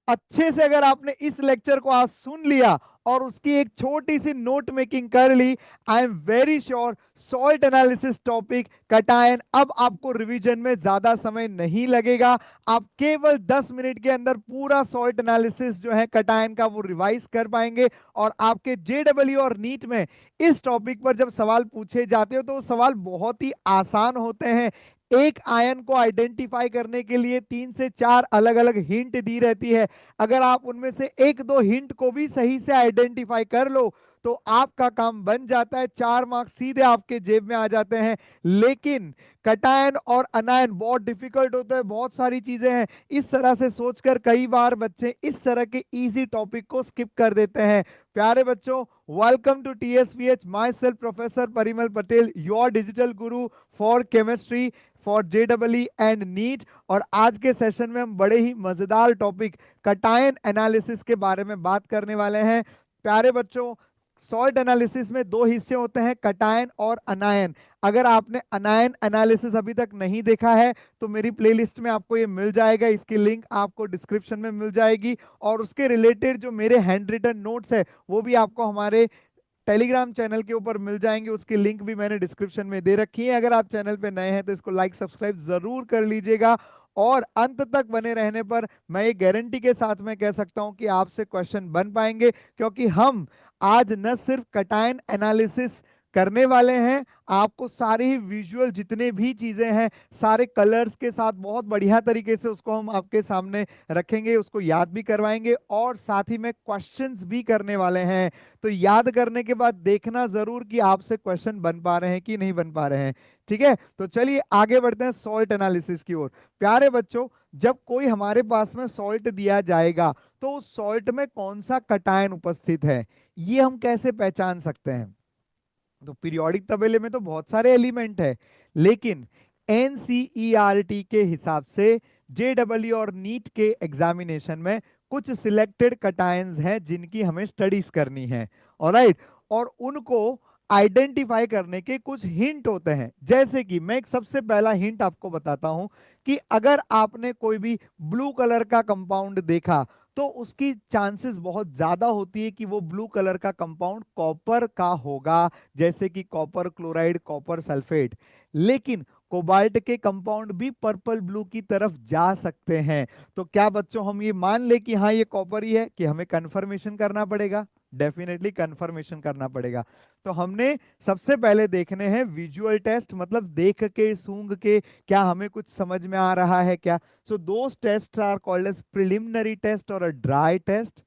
अच्छे से अगर आपने इस लेक्चर को आज सुन लिया और उसकी एक छोटी सी नोट मेकिंग कर ली, I am very sure salt analysis topic cation अब आपको रिवीजन में ज्यादा समय नहीं लगेगा। आप केवल 10 मिनट के अंदर पूरा सॉल्ट एनालिसिस जो है कटायन का वो रिवाइज कर पाएंगे। और आपके जेडब्ल्यू और नीट में इस टॉपिक पर जब सवाल पूछे जाते हो तो वो सवाल बहुत ही आसान होते हैं। एक आयन को आइडेंटिफाई करने के लिए 3 से 4 अलग अलग हिंट दी रहती है। अगर आप उनमें से एक दो हिंट को भी सही से आइडेंटिफाई कर लो तो आपका काम बन जाता है, 4 मार्क्स सीधे आपके जेब में आ जाते हैं। लेकिन कटायन और अनायन बहुत डिफिकल्ट होता है, बहुत सारी चीजें हैं। इस तरह से सोचकर कई बार बच्चे इस तरह के इजी टॉपिक को स्किप कर देते हैं। प्यारे बच्चों, welcome to TSPH, myself professor Parimal Patel, your digital guru for chemistry, for जेडबलई एंड नीट। और आज के सेशन में हम बड़े ही मजेदार टॉपिक कटायन एनालिसिस के बारे में बात करने वाले हैं। प्यारे बच्चों, सॉल्ट एनालिसिस में दो हिस्से होते हैं, कटायन और अनायन। अगर आपने अनायन एनालिसिस अभी तक नहीं देखा है तो मेरी प्लेलिस्ट में आपको ये मिल जाएगा, इसकी लिंक आपको डिस्क्रिप्शन में मिल जाएगी। और उसके रिलेटेड जो मेरे हैंड रिटन नोट्स है वो भी आपको हमारे टेलीग्राम चैनल के ऊपर मिल जाएंगे, उसकी लिंक भी मैंने डिस्क्रिप्शन में दे रखी है। अगर आप चैनल पे नए हैं तो इसको लाइक सब्सक्राइब जरूर कर लीजिएगा। और अंत तक बने रहने पर मैं ये गारंटी के साथ में कह सकता हूं कि आपसे क्वेश्चन बन पाएंगे, क्योंकि हम आज न सिर्फ कटायन एनालिसिस करने वाले हैं, आपको सारे ही विजुअल जितने भी चीजें हैं सारे कलर्स के साथ बहुत बढ़िया तरीके से उसको हम आपके सामने रखेंगे, उसको याद भी करवाएंगे और साथ ही में क्वेश्चंस भी करने वाले हैं। तो याद करने के बाद देखना जरूर कि आपसे क्वेश्चन बन पा रहे हैं कि नहीं बन पा रहे हैं। ठीक है, तो चलिए आगे बढ़ते हैं सॉल्ट एनालिसिस की ओर। प्यारे बच्चों, जब कोई हमारे पास में सॉल्ट दिया जाएगा तो उस सॉल्ट में कौन सा कटायन उपस्थित है ये हम कैसे पहचान सकते हैं? तो पीरियोडिक तबेले में तो बहुत सारे एलिमेंट है, लेकिन एनसीईआरटी के हिसाब से जेडब्ल्यू और नीट के एग्जामिनेशन में कुछ सिलेक्टेड कटायंस हैं जिनकी हमें स्टडीज करनी है। ऑलराइट, और उनको आइडेंटिफाई करने के कुछ हिंट होते हैं। जैसे कि मैं एक सबसे पहला हिंट आपको बताता हूं कि अगर आपने कोई भी ब्लू कलर का कंपाउंड देखा तो उसकी चांसेस बहुत ज्यादा होती है कि वो ब्लू कलर का कंपाउंड कॉपर का होगा, जैसे कि कॉपर क्लोराइड, कॉपर सल्फेट। लेकिन कोबाल्ट के कंपाउंड भी पर्पल ब्लू की तरफ जा सकते हैं। तो क्या बच्चों हम ये मान ले कि हाँ ये कॉपर ही है, कि हमें कंफर्मेशन करना पड़ेगा? डेफिनेटली कंफर्मेशन करना पड़ेगा। तो हमने सबसे पहले देखने हैं विजुअल टेस्ट, मतलब देख के सूंघ के क्या हमें कुछ समझ में आ रहा है क्या। So those test are called as preliminary test और अ ड्राई टेस्ट।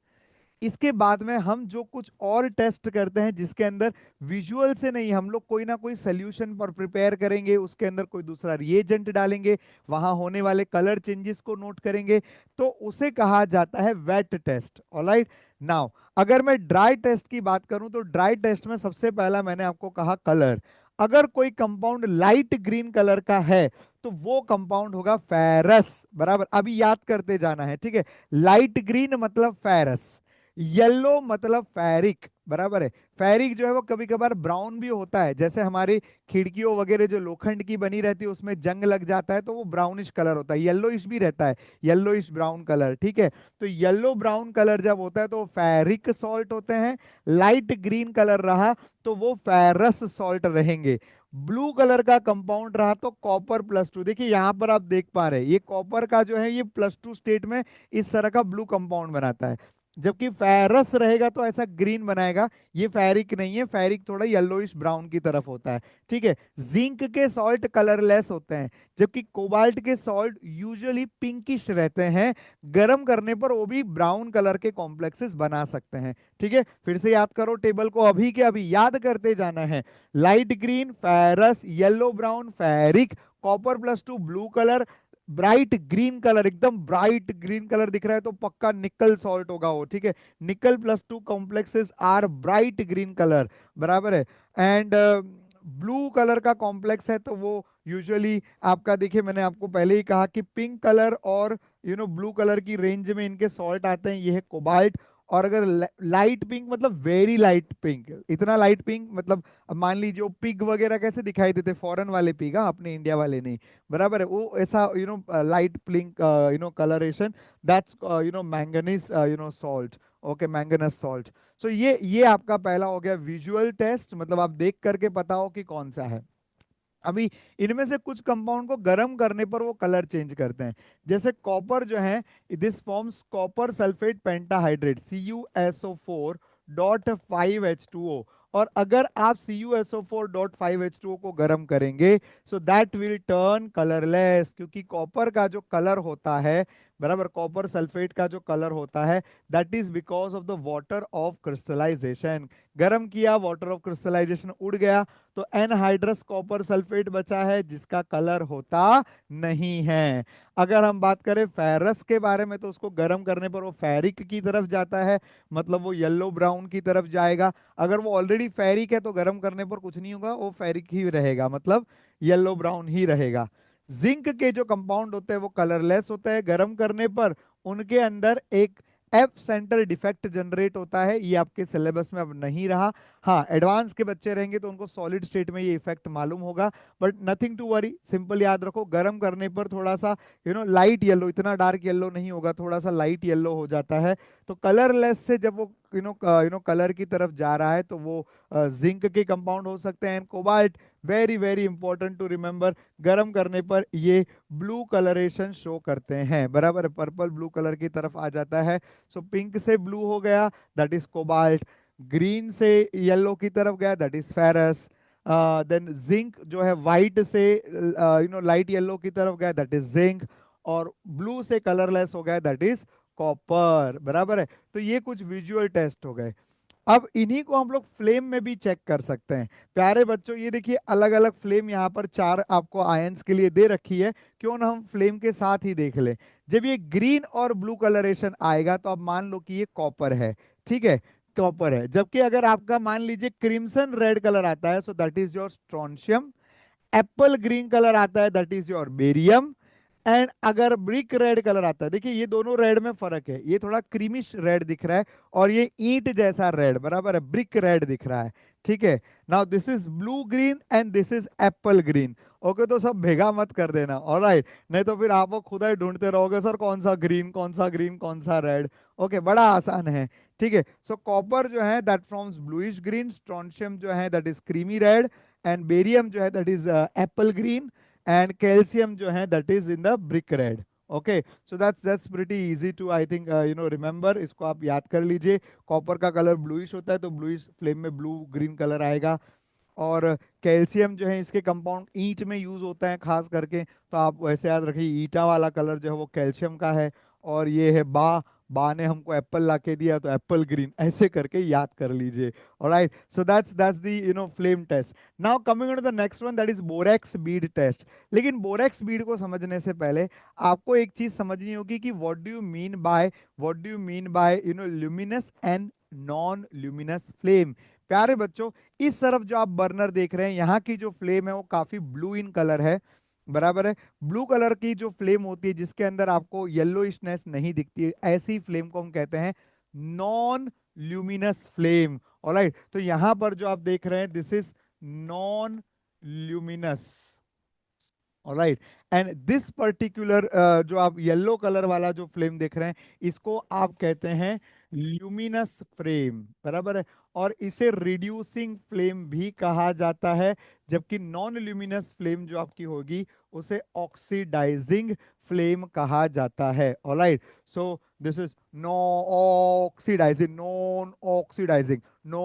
इसके बाद में हम जो कुछ और टेस्ट करते हैं जिसके अंदर विजुअल से नहीं, हम लोग कोई ना कोई सोल्यूशन पर प्रिपेयर करेंगे, उसके अंदर कोई दूसरा रिएजेंट डालेंगे, वहां होने वाले कलर चेंजेस को नोट करेंगे, तो उसे कहा जाता है वेट टेस्ट। ऑलराइट, नाउ अगर मैं ड्राई टेस्ट की बात करूं तो ड्राई टेस्ट में सबसे पहला मैंने आपको कहा कलर। अगर कोई कंपाउंड लाइट ग्रीन कलर का है तो वो कंपाउंड होगा फेरस। बराबर, अभी याद करते जाना है, ठीक है। लाइट ग्रीन मतलब फेरस, येलो मतलब फेरिक। बराबर है, फेरिक जो है वो कभी कभार ब्राउन भी होता है, जैसे हमारी खिड़कियों वगैरह जो लोखंड की बनी रहती है उसमें जंग लग जाता है तो वो ब्राउनिश कलर होता है, येलोइश भी रहता है, येलोइश ब्राउन कलर। ठीक है, तो येलो ब्राउन कलर जब होता है तो वो फेरिक सॉल्ट होते हैं। लाइट ग्रीन कलर रहा तो वो फेरस सॉल्ट रहेंगे। ब्लू कलर का कंपाउंड रहा तो कॉपर+2। देखिए यहां पर आप देख पा रहे हैं ये कॉपर का जो है ये +2 स्टेट में इस तरह का ब्लू कंपाउंड बनाता है, जबकि फेरस रहेगा तो ऐसा ग्रीन बनाएगा। ये फेरिक नहीं है, फेरिक थोड़ा येलोइश ब्राउन की तरफ होता है। ठीक है, जिंक के सॉल्ट कलरलेस होते हैं, जबकि कोबाल्ट के सॉल्ट यूजुअली पिंकिश रहते हैं। गर्म करने पर वो भी ब्राउन कलर के कॉम्प्लेक्सेस बना सकते हैं। ठीक है, फिर से याद करो टेबल को, अभी के अभी याद करते जाना है। Light green ferrous, yellow brown ferric, copper blue colour, bright green colour, एकदम ब्राइट ग्रीन कलर दिख रहा है तो पक्का निकल सॉल्ट होगा वो। ठीक है, nickel complexes are bright green colour. बराबर है, एंड ब्लू कलर का कॉम्प्लेक्स है तो वो यूजुअली आपका, देखिए मैंने आपको पहले ही कहा कि पिंक कलर और ब्लू कलर की रेंज में इनके सॉल्ट आते हैं, ये है कोबाल्ट। और अगर लाइट पिंक मतलब वेरी लाइट पिंक, इतना लाइट पिंक मतलब अब मान लीजिए वो पिग वगैरह कैसे दिखाई देते, फॉरेन वाले पिग, हाँ, अपने इंडिया वाले नहीं, बराबर है, वो ऐसा light pink coloration, that's manganese salt, okay, manganous salt. So ये आपका पहला हो गया विजुअल टेस्ट, मतलब आप देख करके पता हो कि कौन सा है। अभी इनमें से कुछ कंपाउंड को गर्म करने पर वो कलर चेंज करते हैं, जैसे कॉपर जो है, this forms copper sulphate pentahydrate CuSO4.5H2O, और अगर आप CuSO4.5H2O को गर्म करेंगे सो दैट विल टर्न कलरलेस, क्योंकि कॉपर का जो कलर होता है, बराबर, कॉपर सल्फेट का जो कलर होता है, that is because of the water of crystallization. गर्म किया, वाटर ऑफ क्रिस्टलाइजेशन उड़ गया, तो एनहाइड्रस कॉपर सल्फेट बचा है जिसका कलर होता नहीं है। अगर हम बात करें फेरस के बारे में, तो उसको गर्म करने पर वो फेरिक की तरफ जाता है, मतलब वो येलो ब्राउन की तरफ जाएगा। अगर वो ऑलरेडी फेरिक है तो गर्म करने पर कुछ नहीं होगा, वो फेरिक ही रहेगा, मतलब येलो ब्राउन ही रहेगा। जिंक के जो कंपाउंड होते हैं वो कलरलेस होते हैं, गर्म करने पर उनके अंदर एक एफ सेंटर डिफेक्ट जनरेट होता है, ये आपके सिलेबस में अब नहीं रहा। हाँ, एडवांस के बच्चे रहेंगे तो उनको सॉलिड स्टेट में ये इफेक्ट मालूम होगा, but nothing to worry, simple याद रखो, गर्म करने पर थोड़ा सा लाइट येलो, इतना डार्क येलो नहीं होगा, थोड़ा सा लाइट येलो हो जाता है। तो कलरलेस से जब वो कलर की तरफ जा रहा है तो वो जिंक के कंपाउंड हो सकते हैं। Cobalt, very very important to remember, गर्म करने पर ये ब्लू कलरेशन शो करते हैं, बराबर, पर्पल ब्लू कलर की तरफ आ जाता है। सो पिंक से ब्लू हो गया, दैट इज कोबाल्ट, ग्रीन से येलो की तरफ गया, that is ferrous, then zinc जो है व्हाइट से लाइट येलो की तरफ गया, दैट इज जिंक, और ब्लू से कलरलेस हो गया, दैट इज कॉपर, बराबर है। तो ये कुछ विजुअल टेस्ट हो गए। अब इन्हीं को हम लोग फ्लेम में भी चेक कर सकते हैं। प्यारे बच्चों, ये देखिए अलग अलग फ्लेम यहाँ पर चार आपको आयंस के लिए दे रखी है, क्यों ना हम फ्लेम के साथ ही देख लें। जब ये ग्रीन और ब्लू कलरेशन आएगा तो अब मान लो कि ये कॉपर है, ठीक है, कॉपर है। जबकि अगर आपका मान लीजिए क्रिम्सन रेड कलर आता है, so that is your strontium. Apple green colour आता है, that is your barium. And अगर ब्रिक रेड कलर आता है, देखिए ये दोनों रेड में फर्क है, ये थोड़ा क्रीमिश रेड दिख रहा है और ये ईंट जैसा रेड, बराबर है, ब्रिक रेड दिख रहा है, ठीक है। Now this is blue green and this is apple green. Okay, तो सब भेगा मत कर देना, ऑलराइट, नहीं तो फिर आप वो खुद ही ढूंढते रहोगे, सर कौन सा ग्रीन, कौन सा ग्रीन, कौन सा रेड। ओके, बड़ा आसान है, ठीक है। सो कॉपर जो है that forms bluish green, strontium जो है that is creamy red, and barium जो है that is apple green, and calcium जो है that is in the brick red. Okay, so that's pretty easy to I think remember, इसको आप याद कर लीजिए। कॉपर का कलर ब्लूइश होता है तो ब्लूइश फ्लेम में ब्लू ग्रीन कलर आएगा। और कैल्शियम जो है इसके कंपाउंड ईंट में यूज होता है खास करके, तो आप वैसे याद रखिए ईटा वाला कलर जो है वो कैल्शियम का है। और ये है बा, बा ने हमको एप्पल ला के दिया तो एप्पल ग्रीन, ऐसे करके याद कर लीजिए। Alright, so that's the flame test. Now coming on to the next one, that is borax bead test. लेकिन बोरेक्स बीड को समझने से पहले आपको एक चीज समझनी होगी कि what do you mean by luminous and non luminous flame. प्यारे बच्चों, इस तरफ जो आप बर्नर देख रहे हैं, यहाँ की जो फ्लेम है वो काफी ब्लू इन कलर है, बराबर है। ब्लू कलर की जो फ्लेम होती है जिसके अंदर आपको येलोइशनेस नहीं दिखती है, ऐसी फ्लेम को हम कहते हैं नॉन ल्यूमिनस फ्लेम। ऑलराइट, तो यहां पर जो आप देख रहे हैं this is non luminous. Alright, and this particular जो आप येलो कलर वाला जो फ्लेम देख रहे हैं, इसको आप कहते हैं ल्यूमिनस फ्लेम, बराबर है। और इसे रिड्यूसिंग फ्लेम भी कहा जाता है, जबकि नॉन ल्यूमिनस फ्लेम जो आपकी होगी उसे ऑक्सीडाइजिंग फ्लेम कहा जाता है। Alright, so this is no oxidising, non oxidising, no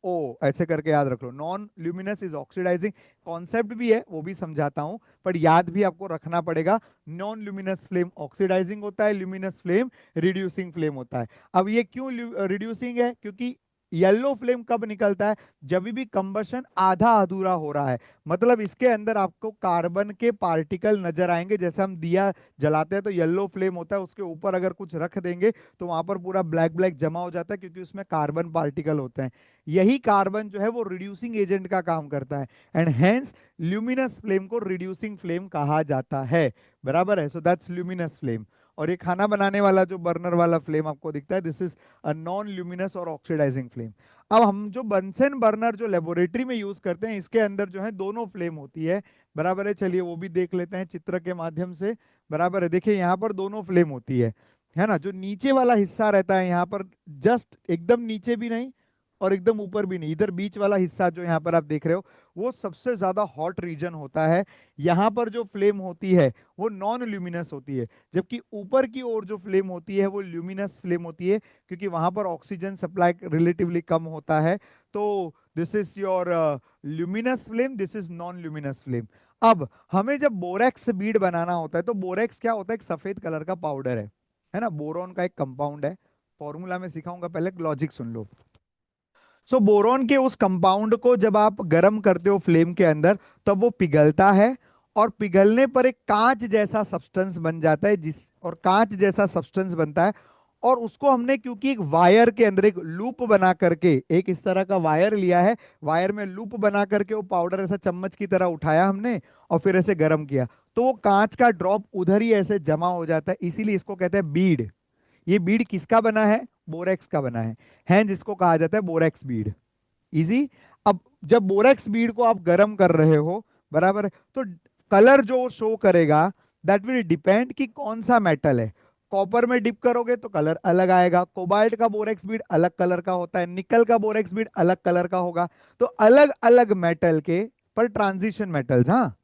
O, ऐसे करके याद रख लो। Non luminous is oxidising, concept भी है वो भी समझाता हूं, पर याद भी आपको रखना पड़ेगा। नॉन ल्यूमिनस फ्लेम ऑक्सीडाइजिंग होता है, ल्यूमिनस फ्लेम रिड्यूसिंग फ्लेम होता है। अब ये क्यों रिड्यूसिंग है, क्योंकि येलो फ्लेम कब निकलता है, जब भी कंबशन आधा अधूरा हो रहा है, मतलब इसके अंदर आपको कार्बन के पार्टिकल नजर आएंगे। जैसे हम दिया जलाते हैं तो येलो फ्लेम होता है, उसके ऊपर अगर कुछ रख देंगे तो वहां पर पूरा ब्लैक ब्लैक जमा हो जाता है, क्योंकि उसमें कार्बन पार्टिकल होते हैं। यही कार्बन जो है वो रिड्यूसिंग एजेंट का काम करता है, एंड हेंस ल्यूमिनस फ्लेम को रिड्यूसिंग फ्लेम कहा जाता है, बराबर है। So that's luminous flame. और ये खाना बनाने वाला जो बर्नर वाला फ्लेम आपको दिखता है, this is a non luminous और ऑक्सीडाइजिंग फ्लेम। अब हम जो बंसन बर्नर जो लेबोरेटरी में यूज करते हैं, इसके अंदर जो है दोनों फ्लेम होती है, बराबर है। चलिए वो भी देख लेते हैं चित्र के माध्यम से, बराबर है। देखिए यहाँ पर दोनों फ्लेम होती है ना। जो नीचे वाला हिस्सा रहता है यहाँ पर, जस्ट एकदम नीचे भी नहीं और एकदम ऊपर भी नहीं, इधर बीच वाला हिस्सा जो यहाँ पर आप देख रहे हो, वो सबसे ज्यादा हॉट रीजन होता है। यहाँ पर जो फ्लेम होती है वो नॉन ल्यूमिनस होती है, जबकि ऊपर की ओर जो फ्लेम होती है वो ल्यूमिनस फ्लेम होती है, क्योंकि वहां पर ऑक्सीजन सप्लाई रिलेटिवली कम होता है। तो this is your luminous flame, this is non luminous flame. अब हमें जब बोरेक्स बीड बनाना होता है, तो बोरेक्स क्या होता है? एक सफेद कलर का पाउडर है ना, बोरॉन का एक कंपाउंड है। फॉर्मूला में सिखाऊंगा, पहले लॉजिक सुन लो। सो बोरॉन के उस कंपाउंड को जब आप गर्म करते हो फ्लेम के अंदर, तब वो पिघलता है, और पिघलने पर एक कांच जैसा सब्सटेंस बन जाता है, जिस और कांच जैसा सब्सटेंस बनता है। और उसको हमने क्योंकि एक वायर के अंदर एक लूप बना करके, एक इस तरह का वायर लिया है, वायर में लूप बना करके वो पाउडर ऐसा चम्मच की तरह उठाया हमने, और फिर ऐसे गर्म किया, तो वो कांच का ड्रॉप उधर ही ऐसे जमा हो जाता है, इसीलिए इसको कहते हैं बीड। ये बीड किसका बना है? बोरेक्स का बना है जिसको कहा जाता है बोरेक्स बीड। इजी। अब जब बोरेक्स बीड को आप गर्म कर रहे हो, बराबर है, तो कलर जो शो करेगा, दैट विल डिपेंड कि कौन सा मेटल है। कॉपर में डिप करोगे तो कलर अलग आएगा, कोबाल्ट का बोरेक्स बीड अलग कलर का होता है, निकल का बोरेक्स बीड अलग कलर का होगा। तो अलग अलग मेटल के, पर ट्रांजिशन मेटल्स, हाँ,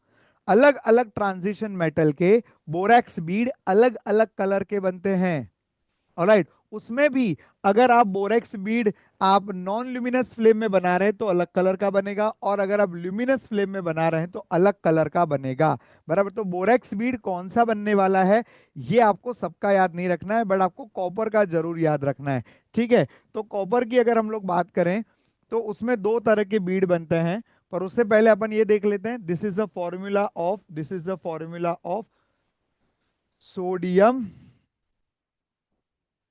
अलग अलग ट्रांजिशन मेटल के बोरेक्स बीड अलग अलग कलर के बनते हैं। ऑलराइट, उसमें भी अगर आप बोरेक्स बीड आप नॉन ल्यूमिनस फ्लेम में बना रहे हैं तो अलग कलर का बनेगा, और अगर आप ल्यूमिनस फ्लेम में बना रहे हैं तो अलग कलर का बनेगा, बराबर। तो बोरेक्स बीड कौन सा बनने वाला है, ये आपको सबका याद नहीं रखना है, बट आपको कॉपर का जरूर याद रखना है, ठीक है। तो कॉपर की अगर हम लोग बात करें, तो उसमें दो तरह के बीड बनते हैं, पर उससे पहले अपन ये देख लेते हैं, this is the formula of sodium,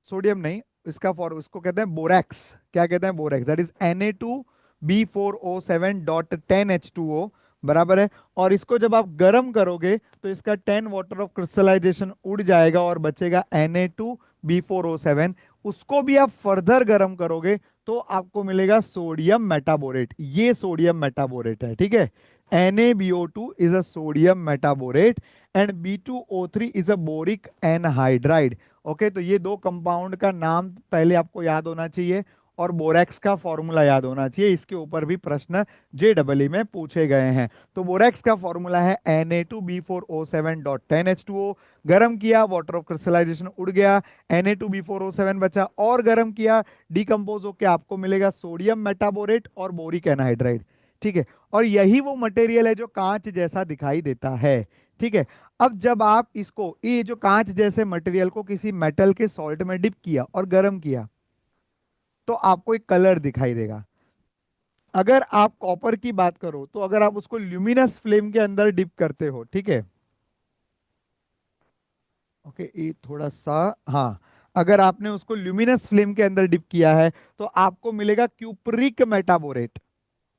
sodium नहीं, इसका फॉर उसको कहते हैं बोरैक्स। क्या कहते हैं? बोरैक्स, दैट इज Na2B4O7.10H2O, बराबर है। और इसको जब आप गर्म करोगे तो इसका 10 वाटर ऑफ क्रिस्टलाइजेशन उड़ जाएगा और बचेगा Na2B4O7। उसको भी आप फर्दर गर्म करोगे तो आपको मिलेगा सोडियम मेटाबोरेट। ये सोडियम मेटाबोरेट है, ठीक है। NaBO2 is a sodium metaborate and B2O3 is a boric anhydride. Okay, तो ये दो कंपाउंड का नाम पहले आपको याद होना चाहिए, और बोरेक्स का फॉर्मूला याद होना चाहिए। इसके ऊपर भी प्रश्न JEE में पूछे गए हैं। तो बोरेक्स का फॉर्मूला है Na2B4O7.10H2O। गर्म किया, वाटर ऑफ क्रिस्टलाइजेशन उड़ गया, Na2B4O7 बचा, और गर्म किया, डिकम्पोज होकर आपको मिलेगा सोडियम मेटाबोरेट और बोरिक एनहाइड्राइड, ठीक है। और यही वो मटेरियल है जो कांच जैसा दिखाई देता है, ठीक है। अब जब आप इसको, ये जो कांच जैसे मटेरियल को किसी मेटल के सॉल्ट में डिप किया और गर्म किया, तो आपको एक कलर दिखाई देगा। अगर आप कॉपर की बात करो, तो अगर आप उसको ल्यूमिनस फ्लेम के अंदर डिप करते हो, ठीक है, ओके, ये थोड़ा सा, हाँ, अगर आपने उसको ल्यूमिनस फ्लेम के अंदर डिप किया है, तो आपको मिलेगा क्यूपरिक मेटाबोरेट,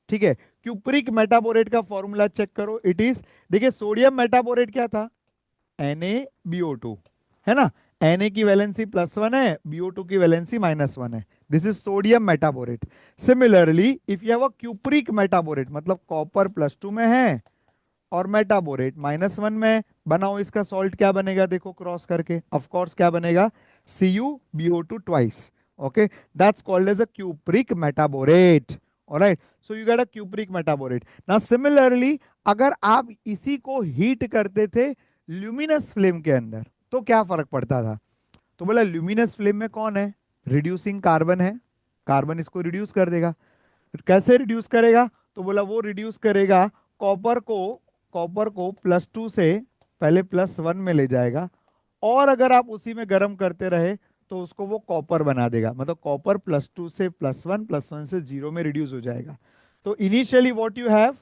ठीक है। क्यूपरिक मेटाबोरेट का फॉर्मूला चेक करो, इट इज, देखिए सोडियम मेटाबोरेट क्या था? Na BO2, है ना। Na की वैलेंसी +1 है, BO2 की वैलेंसी -1 है, this is sodium metaborate. Similarly if you have a cupric metaborate, मतलब कॉपर +2 में है और मेटाबोरेट -1 में, बनाओ इसका सॉल्ट, क्या बनेगा? देखो क्रॉस करके, ऑफ कोर्स क्या बनेगा? CuBO2 twice. Okay, that's called as a cupric metaborate. Alright, so you get a cupric metaborate. Now similarly अगर आप इसी को हीट करते थे ल्यूमिनस फ्लेम के अंदर, तो क्या फर्क पड़ता था? तो बोला ल्यूमिनस फ्लेम में कौन है? रिड्यूसिंग कार्बन है, कार्बन इसको रिड्यूस कर देगा। फिर कैसे रिड्यूस करेगा? तो बोला वो रिड्यूस करेगा कॉपर को, +2 से पहले +1 में ले जाएगा, और अगर आप उसी में गर्म करते रहे तो उसको वो कॉपर बना देगा, मतलब कॉपर +2 से +1 से 0 में रिड्यूस हो जाएगा। तो initially what you have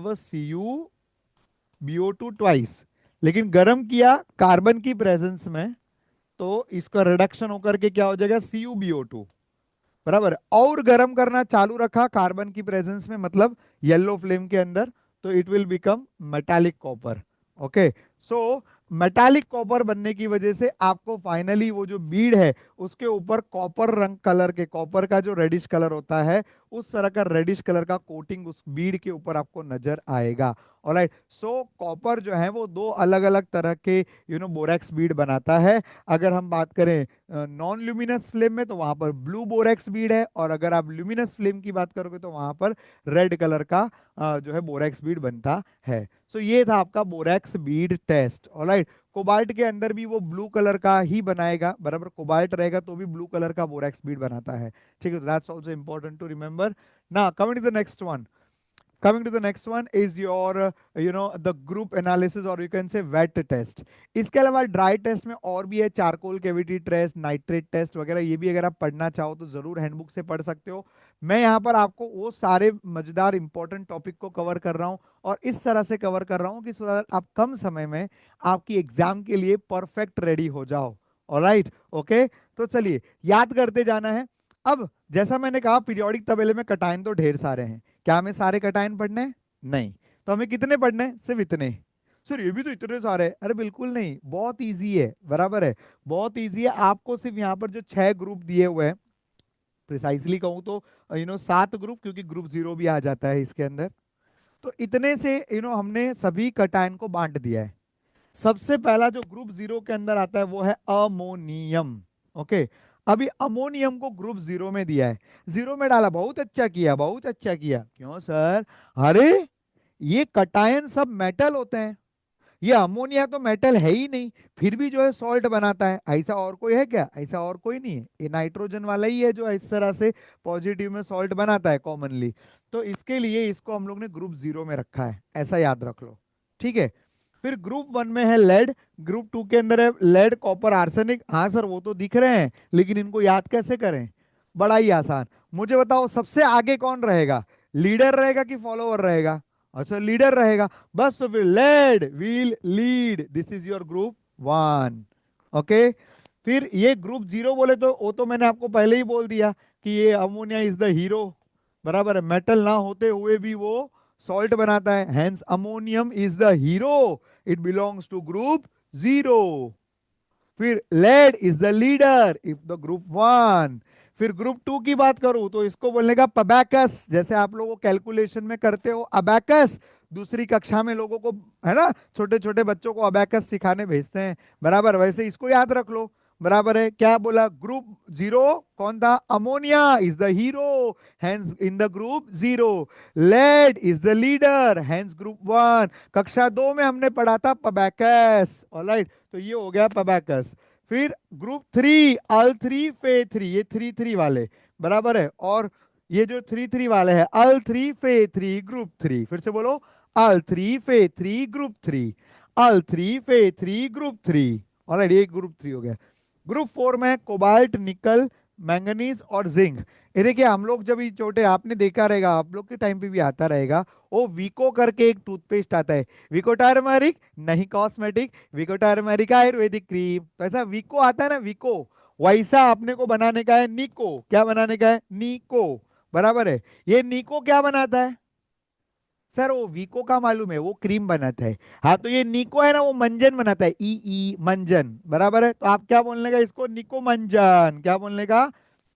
a CuBO2 twice, लेकिन गर्म किया कार्बन की प्रेजेंस में, तो इसका रिडक्शन होकर के क्या हो जाएगा? CuBO2, बराबर। और गर्म करना चालू रखा कार्बन की प्रेजेंस में, मतलब येलो फ्लेम के अंदर, तो it will become metallic copper. Okay, so metallic copper बनने की वजह से आपको फाइनली वो जो बीड है उसके ऊपर कॉपर रंग कलर के, कॉपर का जो रेडिश कलर होता है उस तरह का रेडिश कलर का कोटिंग उस बीड के ऊपर आपको नजर आएगा। ऑलराइट, सो कॉपर जो है वो दो अलग अलग तरह के बोरेक्स बीड बनाता है। अगर हम बात करें नॉन ल्यूमिनस फ्लेम में तो वहां पर ब्लू बोरेक्स बीड है, और अगर आप ल्यूमिनस फ्लेम की बात करोगे तो वहां पर रेड कलर का जो है बोरेक्स बीड बनता है। सो ये था आपका borax bead test. Alright, cobalt के अंदर भी वो ब्लू कलर का ही बनाएगा, बराबर, कोबाल्ट रहेगा तो भी ब्लू कलर का बोरेक्स बीड बनाता है। ठीक है, that's also important to remember. Now coming to the next one, coming to the next one is your the group analysis, or you can say wet test। इसके अलावा dry test में और भी है, charcoal cavity test, nitrate test वगैरह, ये भी अगर आप पढ़ना चाहो तो जरूर हैंडबुक से पढ़ सकते हो। मैं यहाँ पर आपको वो सारे मजेदार इंपॉर्टेंट टॉपिक को कवर कर रहा हूँ, और इस तरह से कवर कर रहा हूँ कि आप कम समय में आपकी एग्जाम के लिए परफेक्ट रेडी हो जाओ। ऑलराइट, ओके, तो चलिए याद करते जाना है। अब जैसा मैंने कहा पीरियोडिक तबेले में कटायन तो ढेर सारे हैं, क्या हमें सारे कटायन पढ़ने हैं? नहीं। तो हमें कितने पढ़ने हैं? सिर्फ इतने। सर ये भी तो इतने सारे हैं। अरे बिल्कुल नहीं, बहुत इजी है, बराबर है, बहुत इजी है। आपको सिर्फ यहाँ पर जो 6 ग्रुप दिए हुए हैं, प्रिसाइसली कहूँ तो 7 ग्रुप, क्योंकि ग्रुप 0 भी आ जाता है इसके अंदर, तो इतने से हमने सभी कटायन को बांट दिया है। सबसे पहला जो ग्रुप 0 के अंदर आता है वो है अमोनियम। ओके, अभी अमोनियम को ग्रुप 0 में दिया है, 0 में डाला, बहुत अच्छा किया, बहुत अच्छा किया। क्यों सर? अरे ये कटायन सब मेटल होते हैं, ये अमोनिया तो मेटल है ही नहीं, फिर भी जो है सॉल्ट बनाता है। ऐसा और कोई है क्या? ऐसा और कोई नहीं है, ये नाइट्रोजन वाला ही है जो इस तरह से पॉजिटिव में सॉल्ट बनाता है कॉमनली। तो इसके लिए इसको हम लोग ने ग्रुप 0 में रखा है, ऐसा याद रख लो। ठीक है, फिर ग्रुप 1 में है लेड, ग्रुप 2 के अंदर है लेड, कॉपर, आर्सेनिक। हाँ सर वो तो दिख रहे हैं, लेकिन इनको याद कैसे करें? बड़ा ही आसान। मुझे बताओ सबसे आगे कौन रहेगा? लीडर रहेगा कि फॉलोवर रहेगा? अच्छा लीडर रहेगा, बस। तो फिर lead will lead, this is your group 1। Okay, फिर ये ग्रुप 0 बोले तो वो तो मैंने आपको पहले ही बोल दिया कि ये अमोनिया इज द हीरो, बराबर है, मेटल ना होते हुए भी वो सॉल्ट बनाता है, hence ammonium is the hero, it belongs to group 0। फिर lead is the leader if the group 1। फिर ग्रुप 2 की बात करूं तो इसको बोलने का पबैकस, जैसे आप लोगों कैलकुलेशन में करते हो अबैकस, दूसरी कक्षा में लोगों को, है ना, छोटे छोटे बच्चों को अबैकस सिखाने भेजते हैं, बराबर, वैसे इसको याद रख लो। बराबर है, क्या बोला? ग्रुप 0 कौन था? Ammonia is the hero, hence in the group 0। Lead is the leader, hence group 1। कक्षा 2 में हमने पढ़ा था पबैकस। ऑलराइट, तो ये हो गया पबैकस। फिर ग्रुप 3 अल 3 फे 3, ये 3 3 वाले, बराबर है, और ये जो 3 3 वाले हैं अल 3 फे 3 ग्रुप 3। फिर से बोलो, अल 3 फे 3 ग्रुप 3, अल 3 फे 3 ग्रुप 3। ऑलराइट, ये ग्रुप 3 हो गया। ग्रुप 4 में कोबाल्ट, निकल, मैंगनीज और जिंक। ये देखिए हम लोग जब ये छोटे, आपने देखा रहेगा, आप लोग के टाइम पे भी आता रहेगा, वो वीको करके एक टूथपेस्ट आता है, वीको टर्मरिक नहीं कॉस्मेटिक, वीको टर्मरिक आयुर्वेदिक क्रीम, तो ऐसा वीको आता है ना, वीको, वैसा अपने को बनाने का है निको। क्या बनाने का है? निको, बराबर है। ये निको क्या बनाता है? सर वो वीको का मालूम है, वो क्रीम बनाता है। हाँ तो ये निको है ना, वो मंजन बनाता है, ई ई मंजन, बराबर है। तो आप क्या बोलने का इसको? निको मंजन। क्या बोलने का?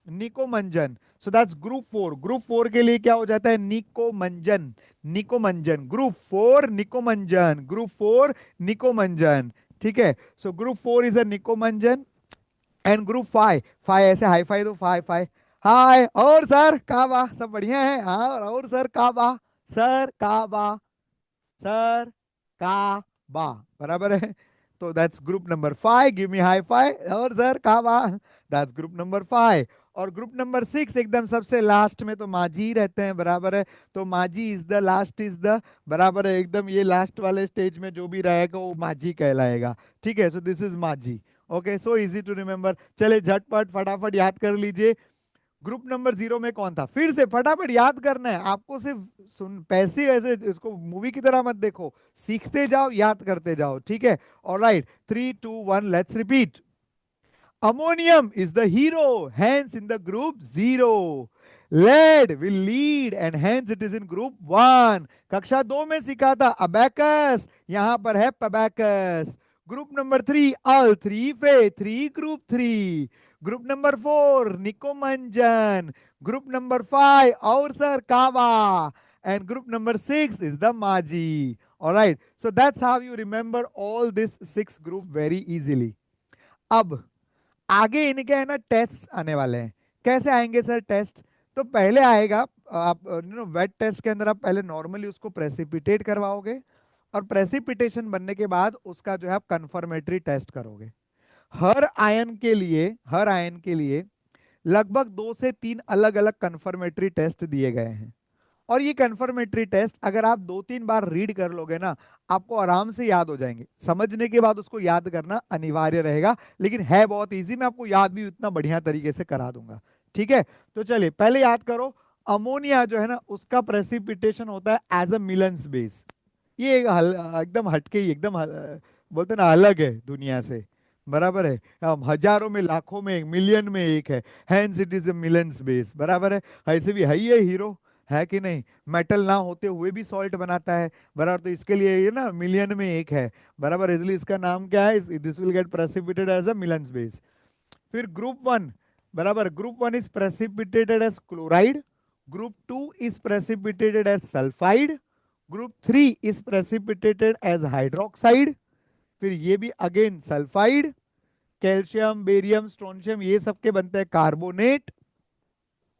निको मंजन। So that's group 4। ग्रुप 4 के लिए क्या हो जाता है? निको मंजन, निको मंजन, ग्रुप 4 निको मंजन, ग्रुप 4 निको मंजन। ठीक है, सो ग्रुप 4 इज अ निको मंजन। एंड ग्रुप 5, 5 ऐसे हाई फाई, तो 5 5 हाय, और सर काबा, सब बढ़िया है? हाँ, और सर काबा, सर काबा, सर काबा, बराबर है। तो that's group number 5, give me high five, और सर काबा, दैट्स ग्रुप नंबर 5। और ग्रुप नंबर 6 एकदम सबसे लास्ट में तो माजी रहते हैं, बराबर है। तो माजी is the last, is the, बराबर है, एकदम ये लास्ट वाले स्टेज में जो भी रहेगा वो माजी कहलाएगा। ठीक है, सो दिस इज माजी। Okay, so easy to remember. चले झटपट फटाफट याद कर लीजिए, ग्रुप नंबर 0 में कौन था? फिर से फटाफट याद करना है आपको, सिर्फ सुन पैसे ऐसे इसको मूवी की तरह मत देखो, सीखते जाओ, याद करते जाओ। ठीक है, alright, 3 2 1 let's repeat. Ammonium is the hero, hence in the group 0। Lead will lead and hence it is in group 1। कक्षा 2 में सीखा था अबैकस, यहां पर है पबैकस। Group number 3, all three Fe, 3 group 3. Group number 4, Nikomanjan. Group number 5, our sir Kawa. And group number 6 is the Maji. All right. So that's how you remember all this 6 group very easily. अब आगे इनके है ना test आने वाले हैं। कैसे आएंगे सर टेस्ट? तो पहले आएगा आप वेट टेस्ट के अंदर आप पहले नॉर्मली उसको प्रेसिपिटेट करवाओगे और प्रेसिपिटेशन बनने के बाद उसका जो है आप कंफर्मेटरी टेस्ट करोगे। हर आयन के लिए लगभग 2 से 3 अलग अलग कंफर्मेटरी टेस्ट दिए गए हैं। और ये कंफर्मेटरी टेस्ट अगर आप 2-3 बार रीड कर लोगे ना, आपको आराम से याद हो जाएंगे। समझने के बाद उसको याद करना अनिवार्य रहेगा, लेकिन है बहुत इजी। मैं आपको याद भी उतना बढ़िया तरीके से करा दूंगा। ठीक है, तो चलिए पहले याद करो। अमोनिया जो है ना, उसका प्रेसिपिटेशन होता है एज अ मिलन्स बेस। ये एकदम हटके ही बोलते ना अलग है दुनिया से, बराबर है। हजारों में, लाखों में, मिलियन में एक है, hence it is a Millon's base, बराबर है। ऐसे भी है ही है हीरो, है कि नहीं? मेटल ना होते हुए भी सॉल्ट बनाता है, बराबर। तो इसके लिए ये ना मिलियन में एक है, बराबर। इसलिए इसका नाम क्या है? This will get precipitated as a Millon's base. फिर ग्रुप 1, बराबर, group 1 is precipitated as chloride, group 2 is precipitated as sulphide, group 3 is precipitated as hydroxide, फिर ये भी again sulphide. Calcium, barium, strontium, ये सबके बनते हैं कार्बोनेट।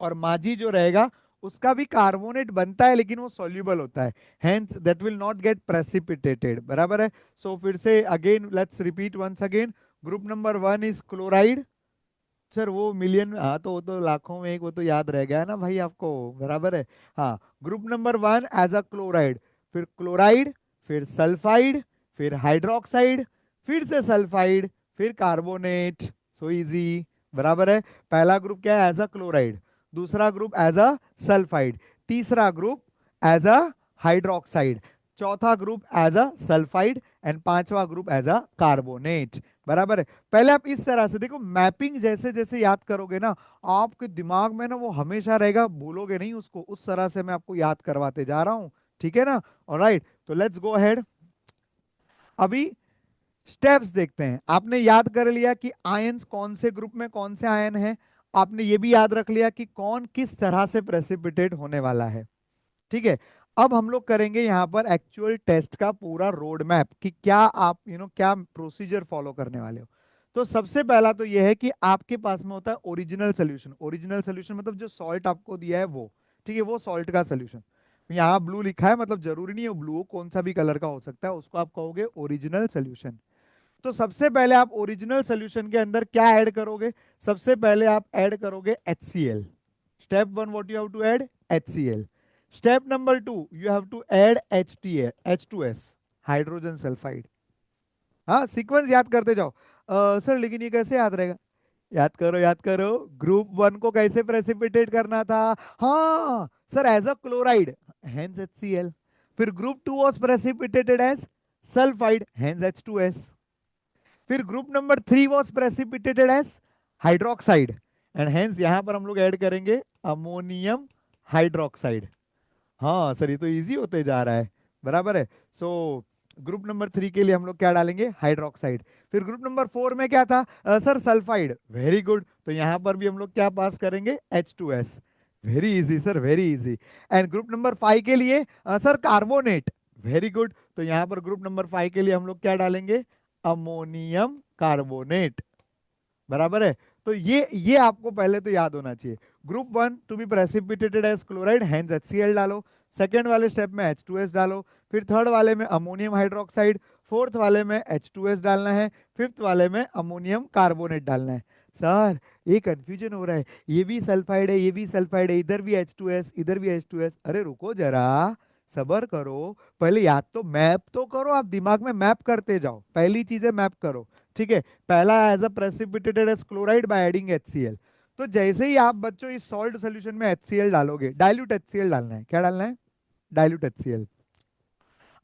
और माजी जो रहेगा उसका भी कार्बोनेट बनता है, लेकिन वो सॉल्युबल होता है, hence that will not get precipitated, बराबर है। सो फिर से again let's repeat once again. Group number 1 is chloride. Sir वो मिलियन, हाँ तो वो तो लाखों में एक, वो तो याद रह गया है ना भाई आपको, बराबर है। हाँ, group number 1 as a chloride, फिर क्लोराइड, फिर सल्फाइड, फिर हाइड्रोक्साइड, फिर से सल्फाइड, फिर कार्बोनेट। सो इजी, बराबर है। पहला ग्रुप क्या है? As a chloride. दूसरा ग्रुप एज अ सल्फाइड। तीसरा ग्रुप एज अ हाइड्रोक्साइड। चौथा group as a sulphide. And पांचवा ग्रुप एज अ कार्बोनेट, बराबर है। पहले आप इस तरह से देखो, मैपिंग जैसे जैसे याद करोगे ना, आपके दिमाग में ना वो हमेशा रहेगा, भूलोगे नहीं उसको। उस तरह से मैं आपको याद करवाते जा रहा हूं, ठीक है ना? ऑलराइट, तो लेट्स गो अहेड। अभी स्टेप्स देखते हैं। आपने याद कर लिया कि आयंस कौन से ग्रुप में कौन से आयन है। आपने ये भी याद रख लिया कि कौन किस तरह से प्रेसिपिटेट होने वाला है, ठीक है। अब हम लोग करेंगे यहाँ पर एक्चुअल टेस्ट का पूरा रोड मैप कि क्या आप क्या प्रोसीजर फॉलो करने वाले हो। तो सबसे पहला तो यह है कि आपके पास में होता है ओरिजिनल सोल्यूशन। ओरिजिनल सोल्यूशन मतलब जो सॉल्ट आपको दिया है वो, ठीक है, वो सॉल्ट का सोल्यूशन। यहाँ ब्लू लिखा है, मतलब जरूरी नहीं है ब्लू हो, कौन सा भी कलर का हो सकता है, उसको आप कहोगे ओरिजिनल सोल्यूशन। तो सबसे पहले आप ओरिजिनल सोल्यूशन के अंदर क्या ऐड करोगे? सबसे पहले आप ऐड करोगे HCl। Step 1 what you have to add? HCl। Step number 2 you have to add H2S, hydrogen sulphide. हाँ, सीक्वेंस याद करते जाओ। सर लेकिन ये कैसे याद रहेगा? याद करो, याद करो। ग्रुप 1 को कैसे प्रेसिपिटेट करना था? हाँ sir, as a chloride, hence HCl। फिर group 2 was precipitated as sulphide, hence H2S। फिर group number 3 was precipitated as hydroxide, and hence यहां पर हम लोग ऐड करेंगे अमोनियम हाइड्रोक्साइड। हाँ सर, ये तो इजी होते जा रहा है, बराबर है। सो ग्रुप नंबर 3 के लिए हम लोग क्या डालेंगे? हाइड्रोक्साइड। फिर ग्रुप नंबर 4 में क्या था? Sir sulphide, very good. तो यहां पर भी हम लोग क्या पास करेंगे? H2S। Very easy sir, very easy. And group number 5 के लिए सर कार्बोनेट, वेरी गुड। तो यहां पर ग्रुप नंबर 5 के लिए हम लोग क्या डालेंगे? अमोनियम कार्बोनेट, बराबर है। तो ये आपको पहले तो याद होना चाहिए। Group 1 to be precipitated as chloride, hence HCl डालो। सेकेंड वाले स्टेप में H2S डालो। फिर थर्ड वाले में अमोनियम हाइड्रोक्साइड। फोर्थ वाले में H2S डालना है। फिफ्थ वाले में अमोनियम कार्बोनेट डालना है। सर ये कंफ्यूजन हो रहा है, ये भी सल्फाइड है, ये भी सल्फाइड है, इधर भी H2S, इधर भी H2S। अरे रुको जरा, सबर करो। पहले याद तो मैप तो करो, आप दिमाग में मैप करते जाओ, पहली चीजें मैप करो, ठीक है। पहला as a precipitated as chloride by adding HCl। तो जैसे ही आप बच्चों इस सॉल्ट सॉल्यूशन में HCl डालोगे, डाइल्यूट HCl डालना है। क्या डालना है? Dilute HCl।